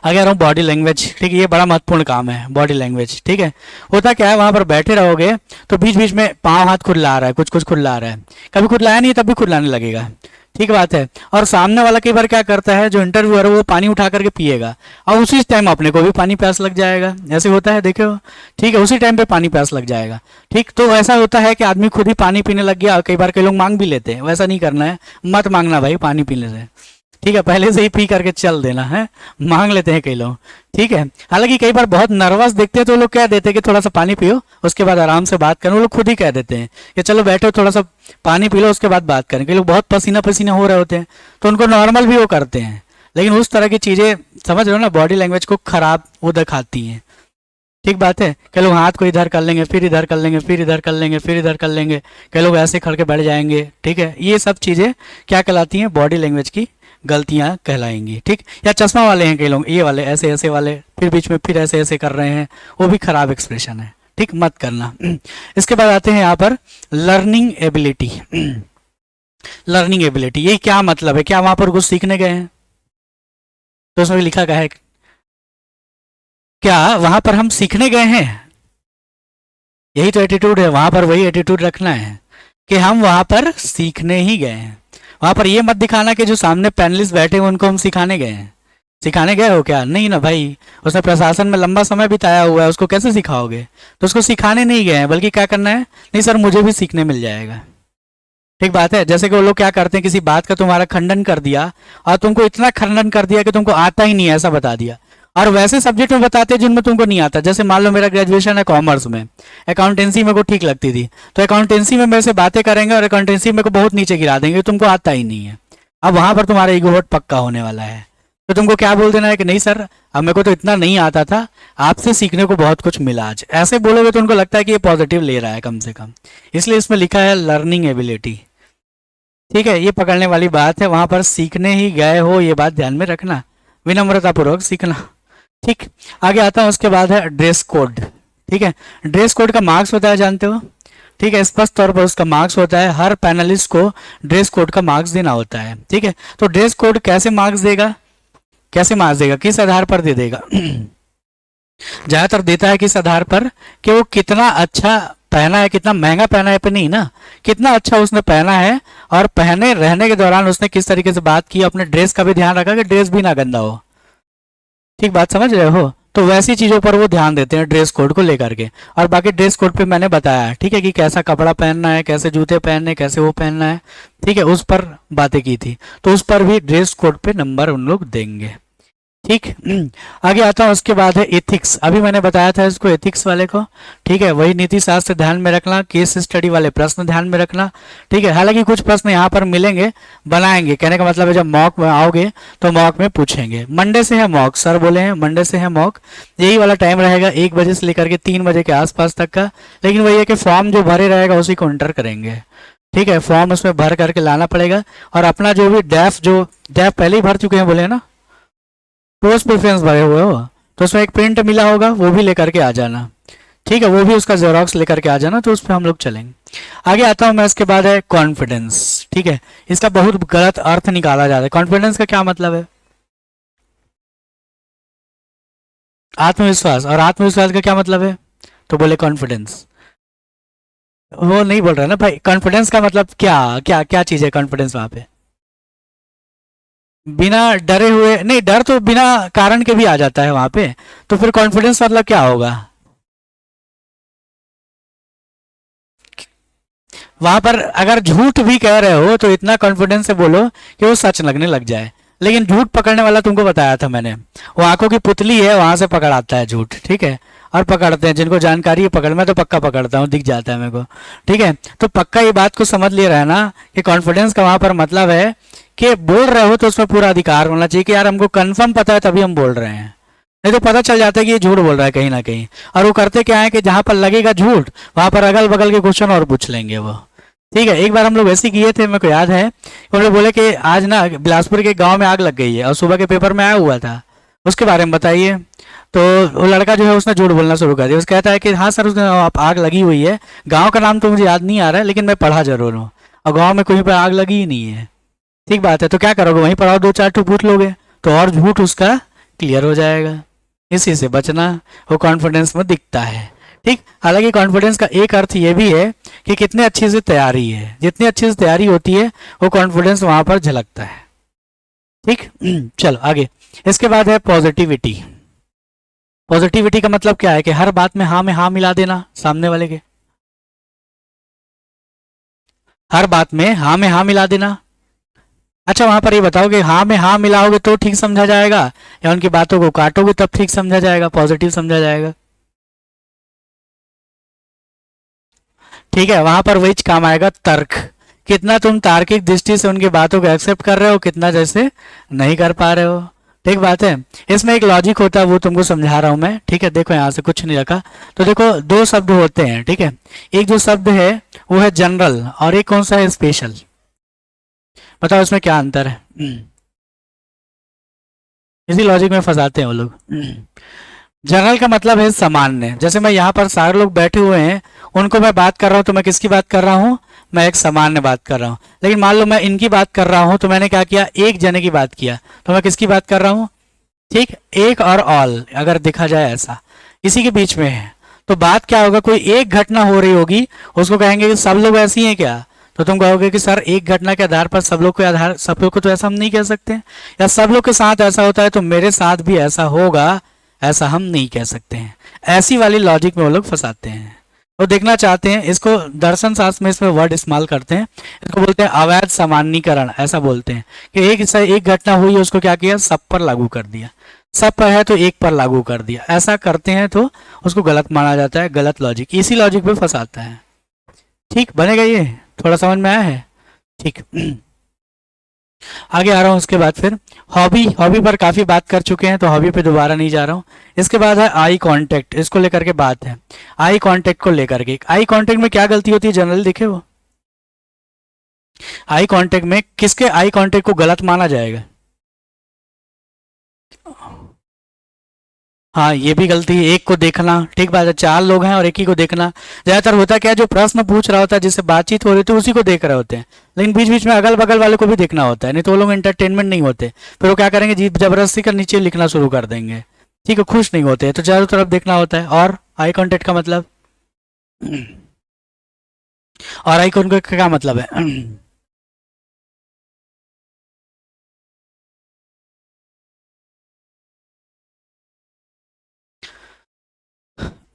आगे आ रहा हूँ बॉडी लैंग्वेज। ठीक है, ये बड़ा महत्वपूर्ण काम है बॉडी लैंग्वेज। ठीक है, होता क्या है वहां पर बैठे रहोगे तो बीच बीच में पाँव हाथ खुला रहा है, कुछ कुछ खुला रहा है, कभी खुलाया नहीं तब भी खुलाने लगेगा। ठीक बात है। और सामने वाला कई बार क्या करता है, जो इंटरव्यूअर है वो पानी उठा करके पिएगा और उसी टाइम अपने को भी पानी प्यास लग जाएगा, ऐसे होता है देखो। ठीक है, उसी टाइम पे पानी प्यास लग जाएगा। ठीक, तो ऐसा होता है कि आदमी खुद ही पानी पीने लग गया, और कई बार कई लोग मांग भी लेते हैं, वैसा नहीं करना है, मत मांगना भाई पानी पीने से। ठीक है, पहले से ही पी करके चल देना है, मांग लेते हैं कई लोग। ठीक है, हालांकि कई बार बहुत नर्वस दिखते हैं तो लोग कह देते हैं कि थोड़ा सा पानी पियो उसके बाद आराम से बात करें, वो लोग खुद ही कह देते हैं कि चलो बैठो थोड़ा सा पानी पी लो उसके बाद बात करें। कई लोग बहुत पसीना पसीना हो रहे होते हैं तो उनको नॉर्मल भी वो करते हैं, लेकिन उस तरह की चीज़ें समझ रहे हो ना, बॉडी लैंग्वेज को खराब वो दिखाती हैं। ठीक बात है, कई लोग हाथ को इधर कर लेंगे, फिर इधर कर लेंगे, फिर इधर कर लेंगे, फिर इधर कर लेंगे, कई लोग ऐसे खड़ के बैठ जाएंगे। ठीक है, ये सब चीज़ें क्या कहलाती हैं, बॉडी लैंग्वेज की गलतियां कहलाएंगी। ठीक, या चश्मा वाले हैं कई लोग, ये वाले ऐसे ऐसे वाले, फिर बीच में फिर ऐसे ऐसे कर रहे हैं, वो भी खराब एक्सप्रेशन है। ठीक, मत करना। इसके बाद आते हैं यहाँ पर लर्निंग एबिलिटी। लर्निंग एबिलिटी ये क्या मतलब है, क्या वहां पर कुछ सीखने गए हैं? तो उसमें लिखा क्या है, क्या वहां पर हम सीखने गए हैं? यही तो एटीट्यूड है, वहां पर वही एटीट्यूड रखना है कि हम वहां पर सीखने ही गए हैं। वहां पर ये मत दिखाना कि जो सामने पैनलिस्ट बैठे हैं उनको हम सिखाने गए हैं। सिखाने गए हो क्या? नहीं ना भाई, उसने प्रशासन में लंबा समय बिताया हुआ है, उसको कैसे सिखाओगे? तो उसको सिखाने नहीं गए हैं, बल्कि क्या करना है, नहीं सर मुझे भी सीखने मिल जाएगा। ठीक बात है। जैसे कि वो लोग क्या करते हैं, किसी बात का तुम्हारा खंडन कर दिया और तुमको इतना खंडन कर दिया कि तुमको आता ही नहीं है ऐसा बता दिया, और वैसे सब्जेक्ट में बताते हैं जिनमें तुमको नहीं आता। जैसे मान लो मेरा ग्रेजुएशन है कॉमर्स में, अकाउंटेंसी मेरे को ठीक लगती थी, तो अकाउंटेंसी में मेरे से बातें करेंगे और अकाउंटेंसी मेरे को बहुत नीचे गिरा देंगे, तुमको आता ही नहीं है। अब वहां पर तुम्हारा ईगो बहुत पक्का होने वाला है, तो तुमको क्या बोल देना है कि नहीं सर अब मेरे को तो इतना नहीं आता था, आपसे सीखने को बहुत कुछ मिला आज। ऐसे बोलोगे तो उनको लगता है कि ये पॉजिटिव ले रहा है कम से कम, इसलिए इसमें लिखा है लर्निंग एबिलिटी। ठीक है, ये पकड़ने वाली बात है, वहां पर सीखने ही गए हो, ये बात ध्यान में रखना, विनम्रतापूर्वक सीखना। ठीक, आगे आता हूँ, उसके बाद है ड्रेस कोड। ठीक है, ड्रेस कोड का मार्क्स होता है जानते हो? ठीक है, स्पष्ट तौर पर उसका मार्क्स होता है, हर पैनलिस्ट को ड्रेस कोड का मार्क्स देना होता है। ठीक है, तो ड्रेस कोड कैसे मार्क्स देगा, कैसे मार्क्स देगा, किस आधार पर दे देगा? ज्यादातर देता है किस आधार पर, कि वो कितना अच्छा पहना है, कितना महंगा पहना है पे नहीं ना, कितना अच्छा उसने पहना है, और पहने रहने के दौरान उसने किस तरीके से बात की, अपने ड्रेस का भी ध्यान रखा कि ड्रेस भी ना गंदा हो। ठीक बात समझ रहे हो? तो वैसी चीजों पर वो ध्यान देते हैं ड्रेस कोड को लेकर के। और बाकी ड्रेस कोड पे मैंने बताया है, ठीक है, कि कैसा कपड़ा पहनना है, कैसे जूते पहनने, कैसे वो पहनना है। ठीक है, उस पर बातें की थी, तो उस पर भी ड्रेस कोड पे नंबर उन लोग देंगे। ठीक, आगे आता हूँ, उसके बाद है एथिक्स। अभी मैंने बताया था इसको, एथिक्स वाले को। ठीक है, वही नीति शास्त्र ध्यान में रखना, केस स्टडी वाले प्रश्न ध्यान में रखना। ठीक है, हालांकि कुछ प्रश्न यहाँ पर मिलेंगे, बनाएंगे, कहने का मतलब है जब मॉक में आओगे तो मॉक में पूछेंगे। मंडे से है मॉक, सर बोले हैं मंडे से है मॉक, यही वाला टाइम रहेगा 1 बजे से लेकर के 3 बजे के आसपास तक का। लेकिन वही है कि फॉर्म जो भरे रहेगा उसी को एंटर करेंगे। ठीक है, फॉर्म उसमें भर करके लाना पड़ेगा, और अपना जो भी डैफ पहले ही भर चुके हैं बोले हैं ना, पोस्ट प्रेफरेंस भरे हुए हो, तो उसमें एक प्रिंट मिला होगा, वो भी लेकर के आ जाना। ठीक है, वो भी उसका जेरोक्स लेकर के आ जाना, तो उस पर हम लोग चलेंगे। आगे आता हूं मैं, इसके बाद है कॉन्फिडेंस। ठीक है, इसका बहुत गलत अर्थ निकाला जाता है। कॉन्फिडेंस का क्या मतलब है? आत्मविश्वास। और आत्मविश्वास का क्या मतलब है? तो बोले कॉन्फिडेंस। वो नहीं बोल रहा ना भाई, कॉन्फिडेंस का मतलब क्या क्या क्या चीज है कॉन्फिडेंस वहां पे? बिना डरे हुए नहीं, डर तो बिना कारण के भी आ जाता है वहां पे, तो फिर कॉन्फिडेंस मतलब क्या होगा? वहां पर अगर झूठ भी कह रहे हो तो इतना कॉन्फिडेंस से बोलो कि वो सच लगने लग जाए। लेकिन झूठ पकड़ने वाला तुमको बताया था मैंने, वो आंखों की पुतली है, वहां से पकड़ आता है झूठ, ठीक है। और पकड़ते हैं जिनको जानकारी है पकड़, मैं तो पक्का पकड़ता हूँ, दिख जाता है मेरे को, ठीक है। तो पक्का ये बात को समझ ले रहा है ना कि कॉन्फिडेंस का वहां पर मतलब है कि बोल रहे हो तो उसमें पूरा अधिकार होना चाहिए कि यार हमको कंफर्म पता है तभी हम बोल रहे हैं, नहीं तो पता चल जाता है कि ये झूठ बोल रहा है कहीं ना कहीं। और वो करते क्या है कि जहां पर लगेगा झूठ वहां पर अगल बगल के क्वेश्चन और पूछ लेंगे वो, ठीक है। एक बार हम लोग ऐसे किए थे, मेरे को याद है, हम लोग बोले कि आज ना बिलासपुर के गांव में आग लग गई है और सुबह के पेपर में आया हुआ था, उसके बारे में बताइए। तो वो लड़का जो है उसने झूठ बोलना शुरू कर दिया, उस कहता है कि हाँ सर उसने आप आग लगी हुई है, गांव का नाम तो मुझे याद नहीं आ रहा है लेकिन मैं पढ़ा जरूर हूँ, और गांव में कहीं पर आग लगी ही नहीं है। ठीक बात है, तो क्या करोगे, वहीं पढ़ाओ, दो चार ठो पूछ लोगे तो और झूठ उसका क्लियर हो जाएगा। इसी से बचना, वो कॉन्फिडेंस में दिखता है, ठीक। हालांकि कॉन्फिडेंस का एक अर्थ ये भी है कि कितने अच्छी से तैयारी है, जितनी अच्छी से तैयारी होती है वो कॉन्फिडेंस वहां पर झलकता है, ठीक। चलो आगे, इसके बाद है पॉजिटिविटी। पॉजिटिविटी का मतलब क्या है कि हर बात में हाँ मिला देना सामने वाले के, हर बात में हाँ मिला देना। अच्छा वहां पर ये बताओ कि हाँ में हाँ मिलाओगे तो ठीक समझा जाएगा, या उनकी बातों को काटोगे तब ठीक समझा जाएगा, पॉजिटिव समझा जाएगा? ठीक है, वहां पर वही काम आएगा तर्क, कितना तुम तार्किक दृष्टि से उनकी बातों को एक्सेप्ट कर रहे हो, कितना जैसे नहीं कर पा रहे हो। ठीक बात है, इसमें एक लॉजिक होता है वो तुमको समझा रहा हूं मैं, ठीक है। देखो यहाँ से कुछ नहीं रखा, तो देखो दो शब्द होते हैं, ठीक है। एक जो शब्द है वो है जनरल और एक कौन सा है, स्पेशल। बताओ इसमें क्या अंतर है? इसी लॉजिक में फंसाते हैं वो लोग। जनरल का मतलब है सामान्य, जैसे मैं यहाँ पर सारे लोग बैठे हुए हैं, उनको मैं बात कर रहा हूँ तो मैं किसकी बात कर रहा हूँ, मैं एक सामान्य बात कर रहा हूँ। लेकिन मान लो मैं इनकी बात कर रहा हूँ तो मैंने क्या किया, एक जने की बात किया, तो मैं किसकी बात कर रहा हूँ, ठीक। एक और ऑल अगर देखा जाए ऐसा, इसी के बीच में है। तो बात क्या होगा, कोई एक घटना हो रही होगी, उसको कहेंगे कि सब लोग ऐसी हैं क्या, तो तुम कहोगे कि सर एक घटना के आधार पर सब लोग के आधार, सब लोग को तो ऐसा हम नहीं कह सकते, या सब लोग के साथ ऐसा होता है तो मेरे साथ भी ऐसा होगा, ऐसा हम नहीं कह सकते हैं। ऐसी वाली लॉजिक में वो लोग फंसाते हैं। वो देखना चाहते हैं, इसको दर्शन शास्त्र में इसमें वर्ड इस्तेमाल करते हैं, इसको बोलते हैं अवैध सामान्यीकरण, ऐसा बोलते हैं कि एक घटना हुई है उसको क्या किया, सब पर लागू कर दिया, सब पर है तो एक पर लागू कर दिया, ऐसा करते हैं तो उसको गलत माना जाता है, गलत लॉजिक, इसी लॉजिक पे फंसाता है। ठीक बनेगा, ये थोड़ा समझ में आया है, ठीक। आगे आ रहा हूँ, उसके बाद फिर हॉबी, हॉबी पर काफी बात कर चुके हैं तो हॉबी पे दोबारा नहीं जा रहा हूँ। इसके बाद है आई कांटेक्ट, इसको लेकर के बात है, आई कांटेक्ट को लेकर के। आई कांटेक्ट में क्या गलती होती है जनरली, देखे वो आई कांटेक्ट में किसके आई कांटेक्ट को गलत माना जाएगा? हाँ ये भी गलती है, एक को देखना, ठीक बात है, चार लोग हैं और एक ही को देखना। ज्यादातर होता क्या है, जो प्रश्न पूछ रहा होता है जिससे बातचीत हो रही होती है उसी को देख रहे होते हैं, लेकिन बीच बीच में अगल बगल वाले को भी देखना होता है, नहीं तो वो लोग एंटरटेनमेंट नहीं होते, फिर वो क्या करेंगे, जी जबरदस्ती कर नीचे लिखना शुरू कर देंगे, ठीक है, खुश नहीं होते, तो चारों तरफ देखना होता है। और आई कॉन्टेक्ट का मतलब, और आई कॉन्टेक्ट का क्या मतलब है?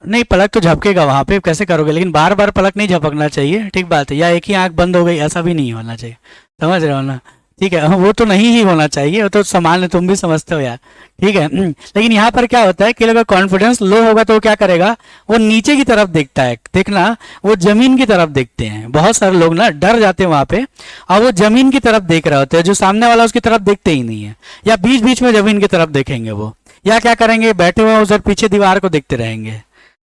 नहीं, पलक तो झपकेगा वहां पे, कैसे करोगे, लेकिन बार बार पलक नहीं झपकना चाहिए, ठीक बात है, या एक ही आंख बंद हो गई ऐसा भी नहीं होना चाहिए, समझ रहे हो ना? ठीक है, वो तो नहीं ही होना चाहिए, वो तो सामान्य, तुम भी समझते हो यार, ठीक है। लेकिन यहाँ पर क्या होता है कि अगर कॉन्फिडेंस लो होगा तो वो क्या करेगा, वो नीचे की तरफ देखता है, देखना, वो जमीन की तरफ देखते हैं, बहुत सारे लोग ना डर जाते हैं वहां पे, और वो जमीन की तरफ देख रहे होते हैं, जो सामने वाला उसकी तरफ देखते ही नहीं है, या बीच बीच में जमीन की तरफ देखेंगे वो, या क्या करेंगे, बैठे हुए उधर पीछे दीवार को देखते रहेंगे।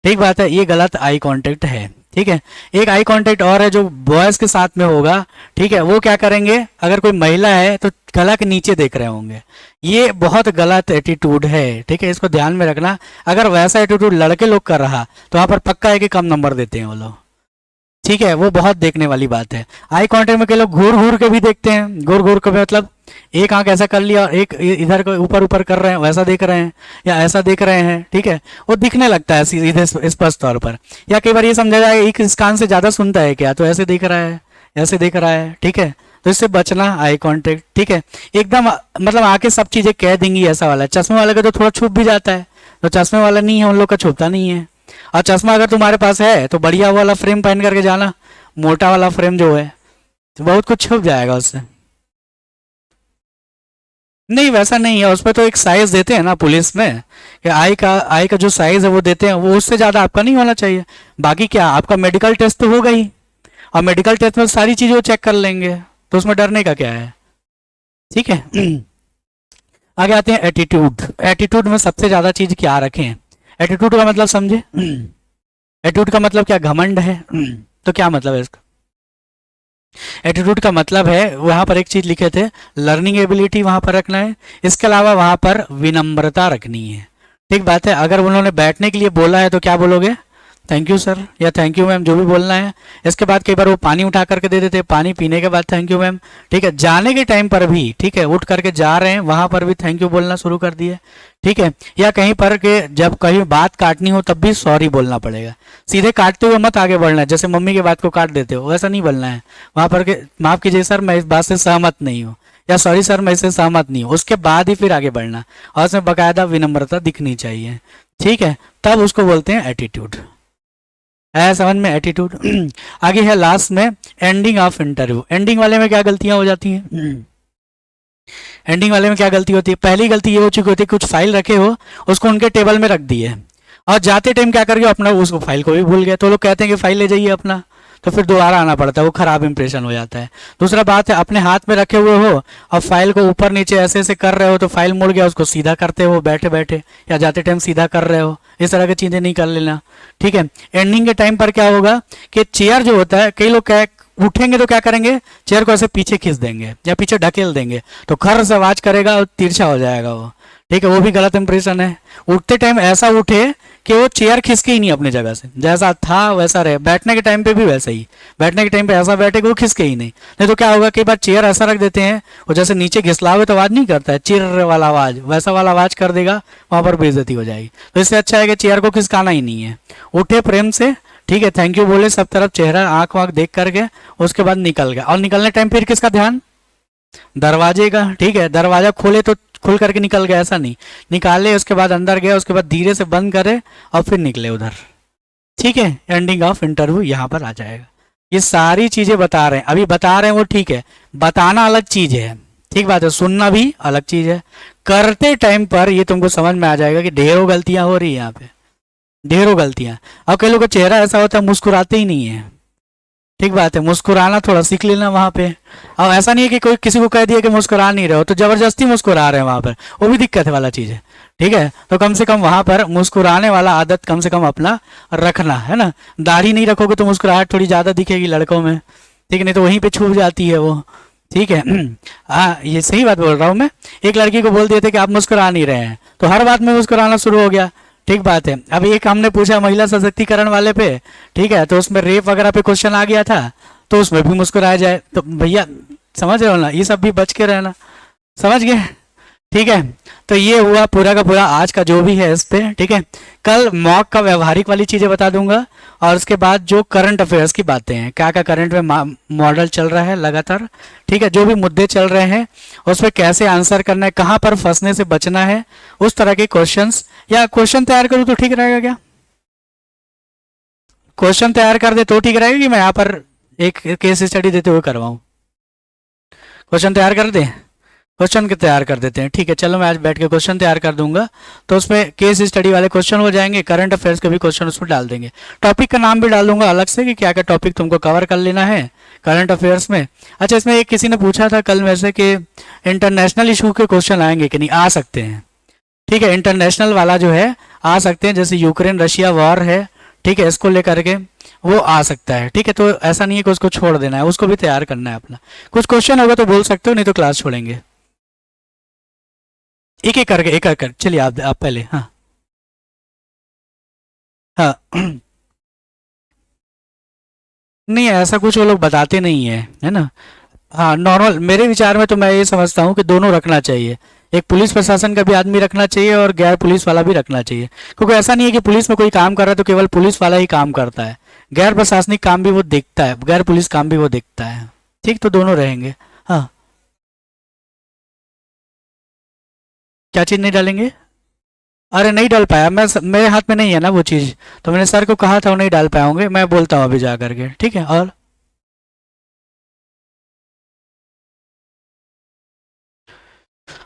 ठीक बात है, ये गलत आई कांटेक्ट है, ठीक है। एक आई कांटेक्ट और है जो बॉयज के साथ में होगा, ठीक है, वो क्या करेंगे, अगर कोई महिला है तो गला के नीचे देख रहे होंगे, ये बहुत गलत एटीट्यूड है, ठीक है, इसको ध्यान में रखना। अगर वैसा एटीट्यूड लड़के लोग कर रहा तो वहां पर पक्का है कि कम नंबर देते हैं वो लोग, ठीक है, वो बहुत देखने वाली बात है। आई कांटेक्ट में कई लोग घूर घूर के भी देखते हैं, घूर घूर के मतलब एक आंख ऐसा कर लिया और एक इधर को ऊपर ऊपर कर रहे हैं, वैसा देख रहे हैं या ऐसा देख रहे हैं, ठीक है, वो दिखने लगता है सीधे स्पष्ट तौर पर। या कई बार ये समझा जाए एक इस कान से ज्यादा सुनता है क्या, तो ऐसे देख रहा है, ऐसे देख रहा है, ठीक है, तो इससे बचना, आई कांटेक्ट, ठीक है। एकदम मतलब आके सब चीजें कह देंगी ऐसा वाला है। चश्मे वाले का तो थोड़ा छुप भी जाता है, तो चश्मे वाला नहीं है उन लोग का छुपता नहीं है। और चश्मा अगर तुम्हारे पास है तो बढ़िया वाला फ्रेम पहन करके जाना, मोटा वाला फ्रेम जो है, तो बहुत कुछ छुप जाएगा उससे। नहीं वैसा नहीं है, उसमें तो एक साइज देते हैं ना पुलिस में, कि आई का जो साइज है वो देते हैं, वो उससे ज्यादा आपका नहीं होना चाहिए। बाकी क्या, आपका मेडिकल टेस्ट तो होगा ही, और मेडिकल टेस्ट में सारी चीजें वो चेक कर लेंगे, तो उसमें डरने का क्या है, ठीक है। आगे आते हैं एटीट्यूड। एटीट्यूड में सबसे ज्यादा चीज क्या रखें? एटीट्यूड का मतलब समझे? एटीट्यूड का मतलब क्या, घमंड है? तो क्या मतलब है इसका? एटीट्यूड का मतलब है, वहां पर एक चीज लिखे थे, लर्निंग एबिलिटी वहां पर रखना है, इसके अलावा वहां पर विनम्रता रखनी है। ठीक बात है। अगर उन्होंने बैठने के लिए बोला है तो क्या बोलोगे? थैंक यू सर या थैंक यू मैम, जो भी बोलना है। इसके बाद कई बार वो पानी उठा करके दे देते, पानी पीने के बाद थैंक यू मैम, ठीक है। जाने के टाइम पर भी, ठीक है, उठ करके जा रहे हैं वहां पर भी थैंक यू बोलना शुरू कर दिए, ठीक है। या कहीं पर के जब कहीं बात काटनी हो तब भी सॉरी बोलना पड़ेगा। सीधे काटते हुए मत आगे बढ़ना है, जैसे मम्मी की बात को काट देते हो वैसा नहीं बोलना है। वहां पर के माफ कीजिए सर मैं इस बात से सहमत नहीं हूँ, या सॉरी सर मैं इससे सहमत नहीं हूँ, उसके बाद ही फिर आगे बढ़ना, और उसमें बाकायदा विनम्रता दिखनी चाहिए, ठीक है। तब उसको बोलते हैं एटीट्यूड। है समझ में एटीट्यूड? आगे है लास्ट में एंडिंग ऑफ इंटरव्यू। एंडिंग वाले में क्या गलतियां हो जाती हैं? एंडिंग वाले में क्या गलती होती है? पहली गलती ये हो चुकी होती है, कुछ फाइल रखे हो उसको उनके टेबल में रख दिए, और जाते टाइम क्या कर गए, अपना उसको फाइल को भी भूल गए, तो लोग कहते हैं कि फाइल ले जाइए अपना, तो फिर दोबारा आना पड़ता है, वो खराब इंप्रेशन हो जाता है। दूसरा बात है, अपने हाथ में रखे हुए हो और फाइल को ऊपर नीचे ऐसे ऐसे कर रहे हो तो फाइल मुड़ गया, उसको सीधा करते हो बैठे बैठे, या जाते टाइम सीधा कर रहे हो, इस तरह की चीजें नहीं कर लेना, ठीक है। एंडिंग के टाइम पर क्या होगा कि चेयर जो होता है, कई लोग क्या उठेंगे तो क्या करेंगे, चेयर को ऐसे पीछे खींच देंगे या पीछे ढकेल देंगे, तो खर से आवाज करेगा और तिरछा हो जाएगा वो, ठीक है। वो भी गलत इंप्रेशन है। उठते टाइम ऐसा उठे कि वो चेयर खिसके ही नहीं अपनी जगह से, जैसा था वैसा रहे। बैठने के टाइम पे भी वैसा ही, बैठने के टाइम पे ऐसा बैठे कि वो खिसके ही नहीं तो क्या होगा, कई बार चेयर ऐसा रख देते हैं वो जैसे नीचे घिसलाओगे तो आवाज नहीं करता है, चिर वाला आवाज, वैसा वाला आवाज कर देगा, वहां पर बेइज्जती हो जाएगी। तो इससे अच्छा है कि चेयर को खिसकाना ही नहीं है, उठे प्रेम से, ठीक है, थैंक यू बोले सब तरफ, चेहरा आंख वाँख देख करके, उसके बाद निकल गया। और निकलने टाइम फिर किसका ध्यान? दरवाजे का, ठीक है। दरवाजा खोले तो खुल करके निकल गया, ऐसा नहीं, निकाले उसके बाद अंदर गया, उसके बाद धीरे से बंद करे और फिर निकले उधर, ठीक है। एंडिंग ऑफ इंटरव्यू यहाँ पर आ जाएगा। ये सारी चीजें बता रहे हैं, अभी बता रहे हैं वो, ठीक है। बताना अलग चीज है, ठीक बात है, सुनना भी अलग चीज है। करते टाइम पर ये तुमको समझ में आ जाएगा कि ढेरों गलतियां हो रही है यहाँ पे, ढेरों गलतियां। अब कई लोगों का चेहरा ऐसा होता है मुस्कुराते ही नहीं है, ठीक बात है, मुस्कुराना थोड़ा सीख लेना वहां पे। अब ऐसा नहीं है कि कोई किसी को कह दिया कि मुस्कुरा नहीं रहे हो तो जबरदस्ती मुस्कुरा रहे हैं वहां पर, वो भी दिक्कत वाला चीज है, ठीक है। तो कम से कम वहां पर मुस्कुराने वाला आदत कम से कम अपना रखना है ना। दाढ़ी नहीं रखोगे तो मुस्कुराहट थोड़ी ज्यादा दिखेगी लड़कों में, ठीक है, नहीं तो वहीं पे छूट जाती है वो, ठीक है। हाँ ये सही बात बोल रहा हूँ मैं। एक लड़की को बोल दिए थे कि आप मुस्कुरा नहीं रहे हैं, तो हर बात में मुस्कुराना शुरू हो गया, ठीक बात है। अब एक हमने पूछा महिला सशक्तिकरण वाले पे, ठीक है, तो उसमें रेप वगैरह पे क्वेश्चन आ गया था, तो उसमें भी मुस्कुराया जाए, तो भैया समझ रहे हो ना, ये सब भी बच के रहना, समझ गए, ठीक है। तो ये हुआ पूरा का पूरा आज का जो भी है इस पे, ठीक है। कल मॉक का व्यवहारिक वाली चीजें बता दूंगा, और उसके बाद जो करंट अफेयर्स की बातें हैं, क्या क्या करंट में मॉडल चल रहा है लगातार, ठीक है, जो भी मुद्दे चल रहे हैं उस पर कैसे आंसर करना है, कहाँ पर फंसने से बचना है, उस तरह के क्वेश्चंस। या क्वेश्चन तैयार करूँ तो ठीक रहेगा क्या? क्वेश्चन तैयार कर दे तो ठीक रहेगा कि मैं यहाँ पर एक केस स्टडी देते हुए करवाऊँ? क्वेश्चन तैयार कर दे, क्वेश्चन के तैयार कर देते हैं, ठीक है। चलो मैं आज बैठ के क्वेश्चन तैयार कर दूंगा, तो उसमें केस स्टडी वाले क्वेश्चन हो जाएंगे, करंट अफेयर्स के भी क्वेश्चन उसमें डाल देंगे। टॉपिक का नाम भी डाल दूंगा अलग से कि क्या क्या टॉपिक तुमको कवर कर लेना है करंट अफेयर्स में। अच्छा, इसमें एक किसी ने पूछा था कल में से कि इंटरनेशनल इशू के क्वेश्चन आएंगे कि नहीं, आ सकते हैं, ठीक है। इंटरनेशनल वाला जो है आ सकते हैं, जैसे यूक्रेन रशिया वॉर है, ठीक है, इसको लेकर के वो आ सकता है, ठीक है। तो ऐसा नहीं है कि उसको छोड़ देना है, उसको भी तैयार करना है अपना। कुछ क्वेश्चन होगा तो बोल सकते हो, नहीं तो क्लास छोड़ेंगे। एक एक करके चलिए आप पहले। हाँ हाँ नहीं ऐसा कुछ वो लोग बताते नहीं है ना। हाँ नॉर्मल मेरे विचार में तो मैं ये समझता हूँ कि दोनों रखना चाहिए, एक पुलिस प्रशासन का भी आदमी रखना चाहिए और गैर पुलिस वाला भी रखना चाहिए, क्योंकि ऐसा नहीं है कि पुलिस में कोई काम कर रहा है तो केवल पुलिस वाला ही काम करता है, गैर प्रशासनिक काम भी वो देखता है, गैर पुलिस काम भी वो देखता है, ठीक, तो दोनों रहेंगे। क्या चीज़ नहीं डालेंगे? अरे नहीं डाल पाया मैं, मेरे हाथ में नहीं है ना वो चीज़, तो मैंने सर को कहा था वो नहीं डाल पाए होंगे, मैं बोलता हूँ अभी जा करके, ठीक है। और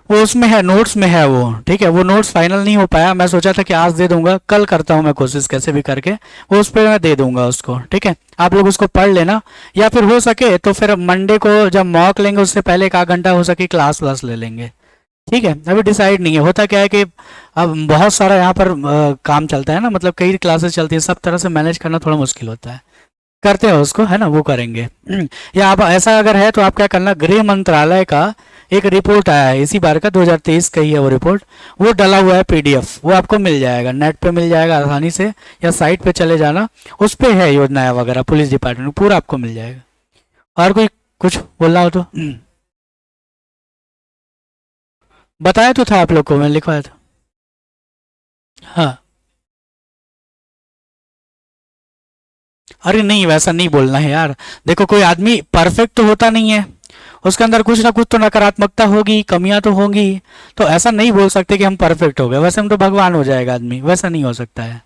वो उसमें है, नोट्स में है वो, ठीक है। वो नोट्स फाइनल नहीं हो पाया, मैं सोचा था कि आज दे दूंगा, कल करता हूँ मैं कोशिश कैसे भी करके, वो उस पर मैं दे दूंगा उसको, ठीक है। आप लोग उसको पढ़ लेना, या फिर हो सके तो फिर मंडे को जब मॉक लेंगे उससे पहले एक आध घंटा हो सके क्लास व्लास ले लेंगे, ठीक है। अभी डिसाइड नहीं है, होता क्या है कि अब बहुत सारा यहाँ पर काम चलता है ना, मतलब कई क्लासेस चलती है, सब तरह से मैनेज करना थोड़ा मुश्किल होता है। करते हो उसको, है ना, वो करेंगे। या आप ऐसा अगर है तो आप क्या करना, गृह मंत्रालय का एक रिपोर्ट आया है इसी बार का, 2023 का ही है वो रिपोर्ट, वो डला हुआ है पीडीएफ, वो आपको मिल जाएगा, नेट पे मिल जाएगा आसानी से, या साइट पे चले जाना, उस पे है योजनाएं वगैरह पुलिस डिपार्टमेंट पूरा आपको मिल जाएगा। और कोई कुछ बोलना हो तो बताया तो था आप लोग को, मैंने लिखवाया था। हाँ, अरे नहीं वैसा नहीं बोलना है यार, देखो कोई आदमी परफेक्ट तो होता नहीं है, उसके अंदर कुछ ना कुछ तो नकारात्मकता होगी, कमियां तो होंगी, तो ऐसा नहीं बोल सकते कि हम परफेक्ट हो गए, वैसे हम तो भगवान हो जाएगा आदमी, वैसा नहीं हो सकता है।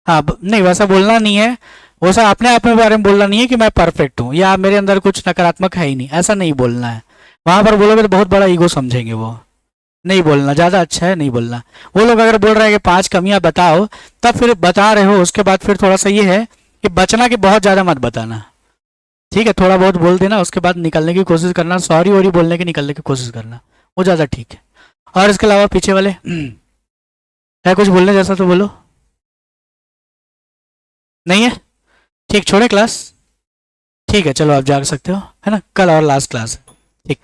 हाँ नहीं वैसा बोलना नहीं है, वैसा अपने आप में बारे में बोलना नहीं है कि मैं परफेक्ट हूँ या मेरे अंदर कुछ नकारात्मक है ही नहीं, ऐसा नहीं बोलना है। वहां पर बोलोगे तो बहुत बड़ा ईगो समझेंगे वो, नहीं बोलना ज़्यादा अच्छा है, नहीं बोलना। वो लोग अगर बोल रहे हैं कि 5 कमियां बताओ, तब फिर बता रहे हो, उसके बाद फिर थोड़ा सा ये है कि बचना, कि बहुत ज़्यादा मत बताना, ठीक है। थोड़ा बहुत बोल देना, उसके बाद निकलने की कोशिश करना, सॉरी वॉरी बोलने की निकलने की कोशिश करना, वो ज़्यादा ठीक है। और इसके अलावा पीछे वाले है कुछ बोलने जैसा तो बोलो। नहीं है, ठीक, छोड़े क्लास, ठीक है चलो आप जा सकते हो, है ना, कल और लास्ट क्लास है, ठीक।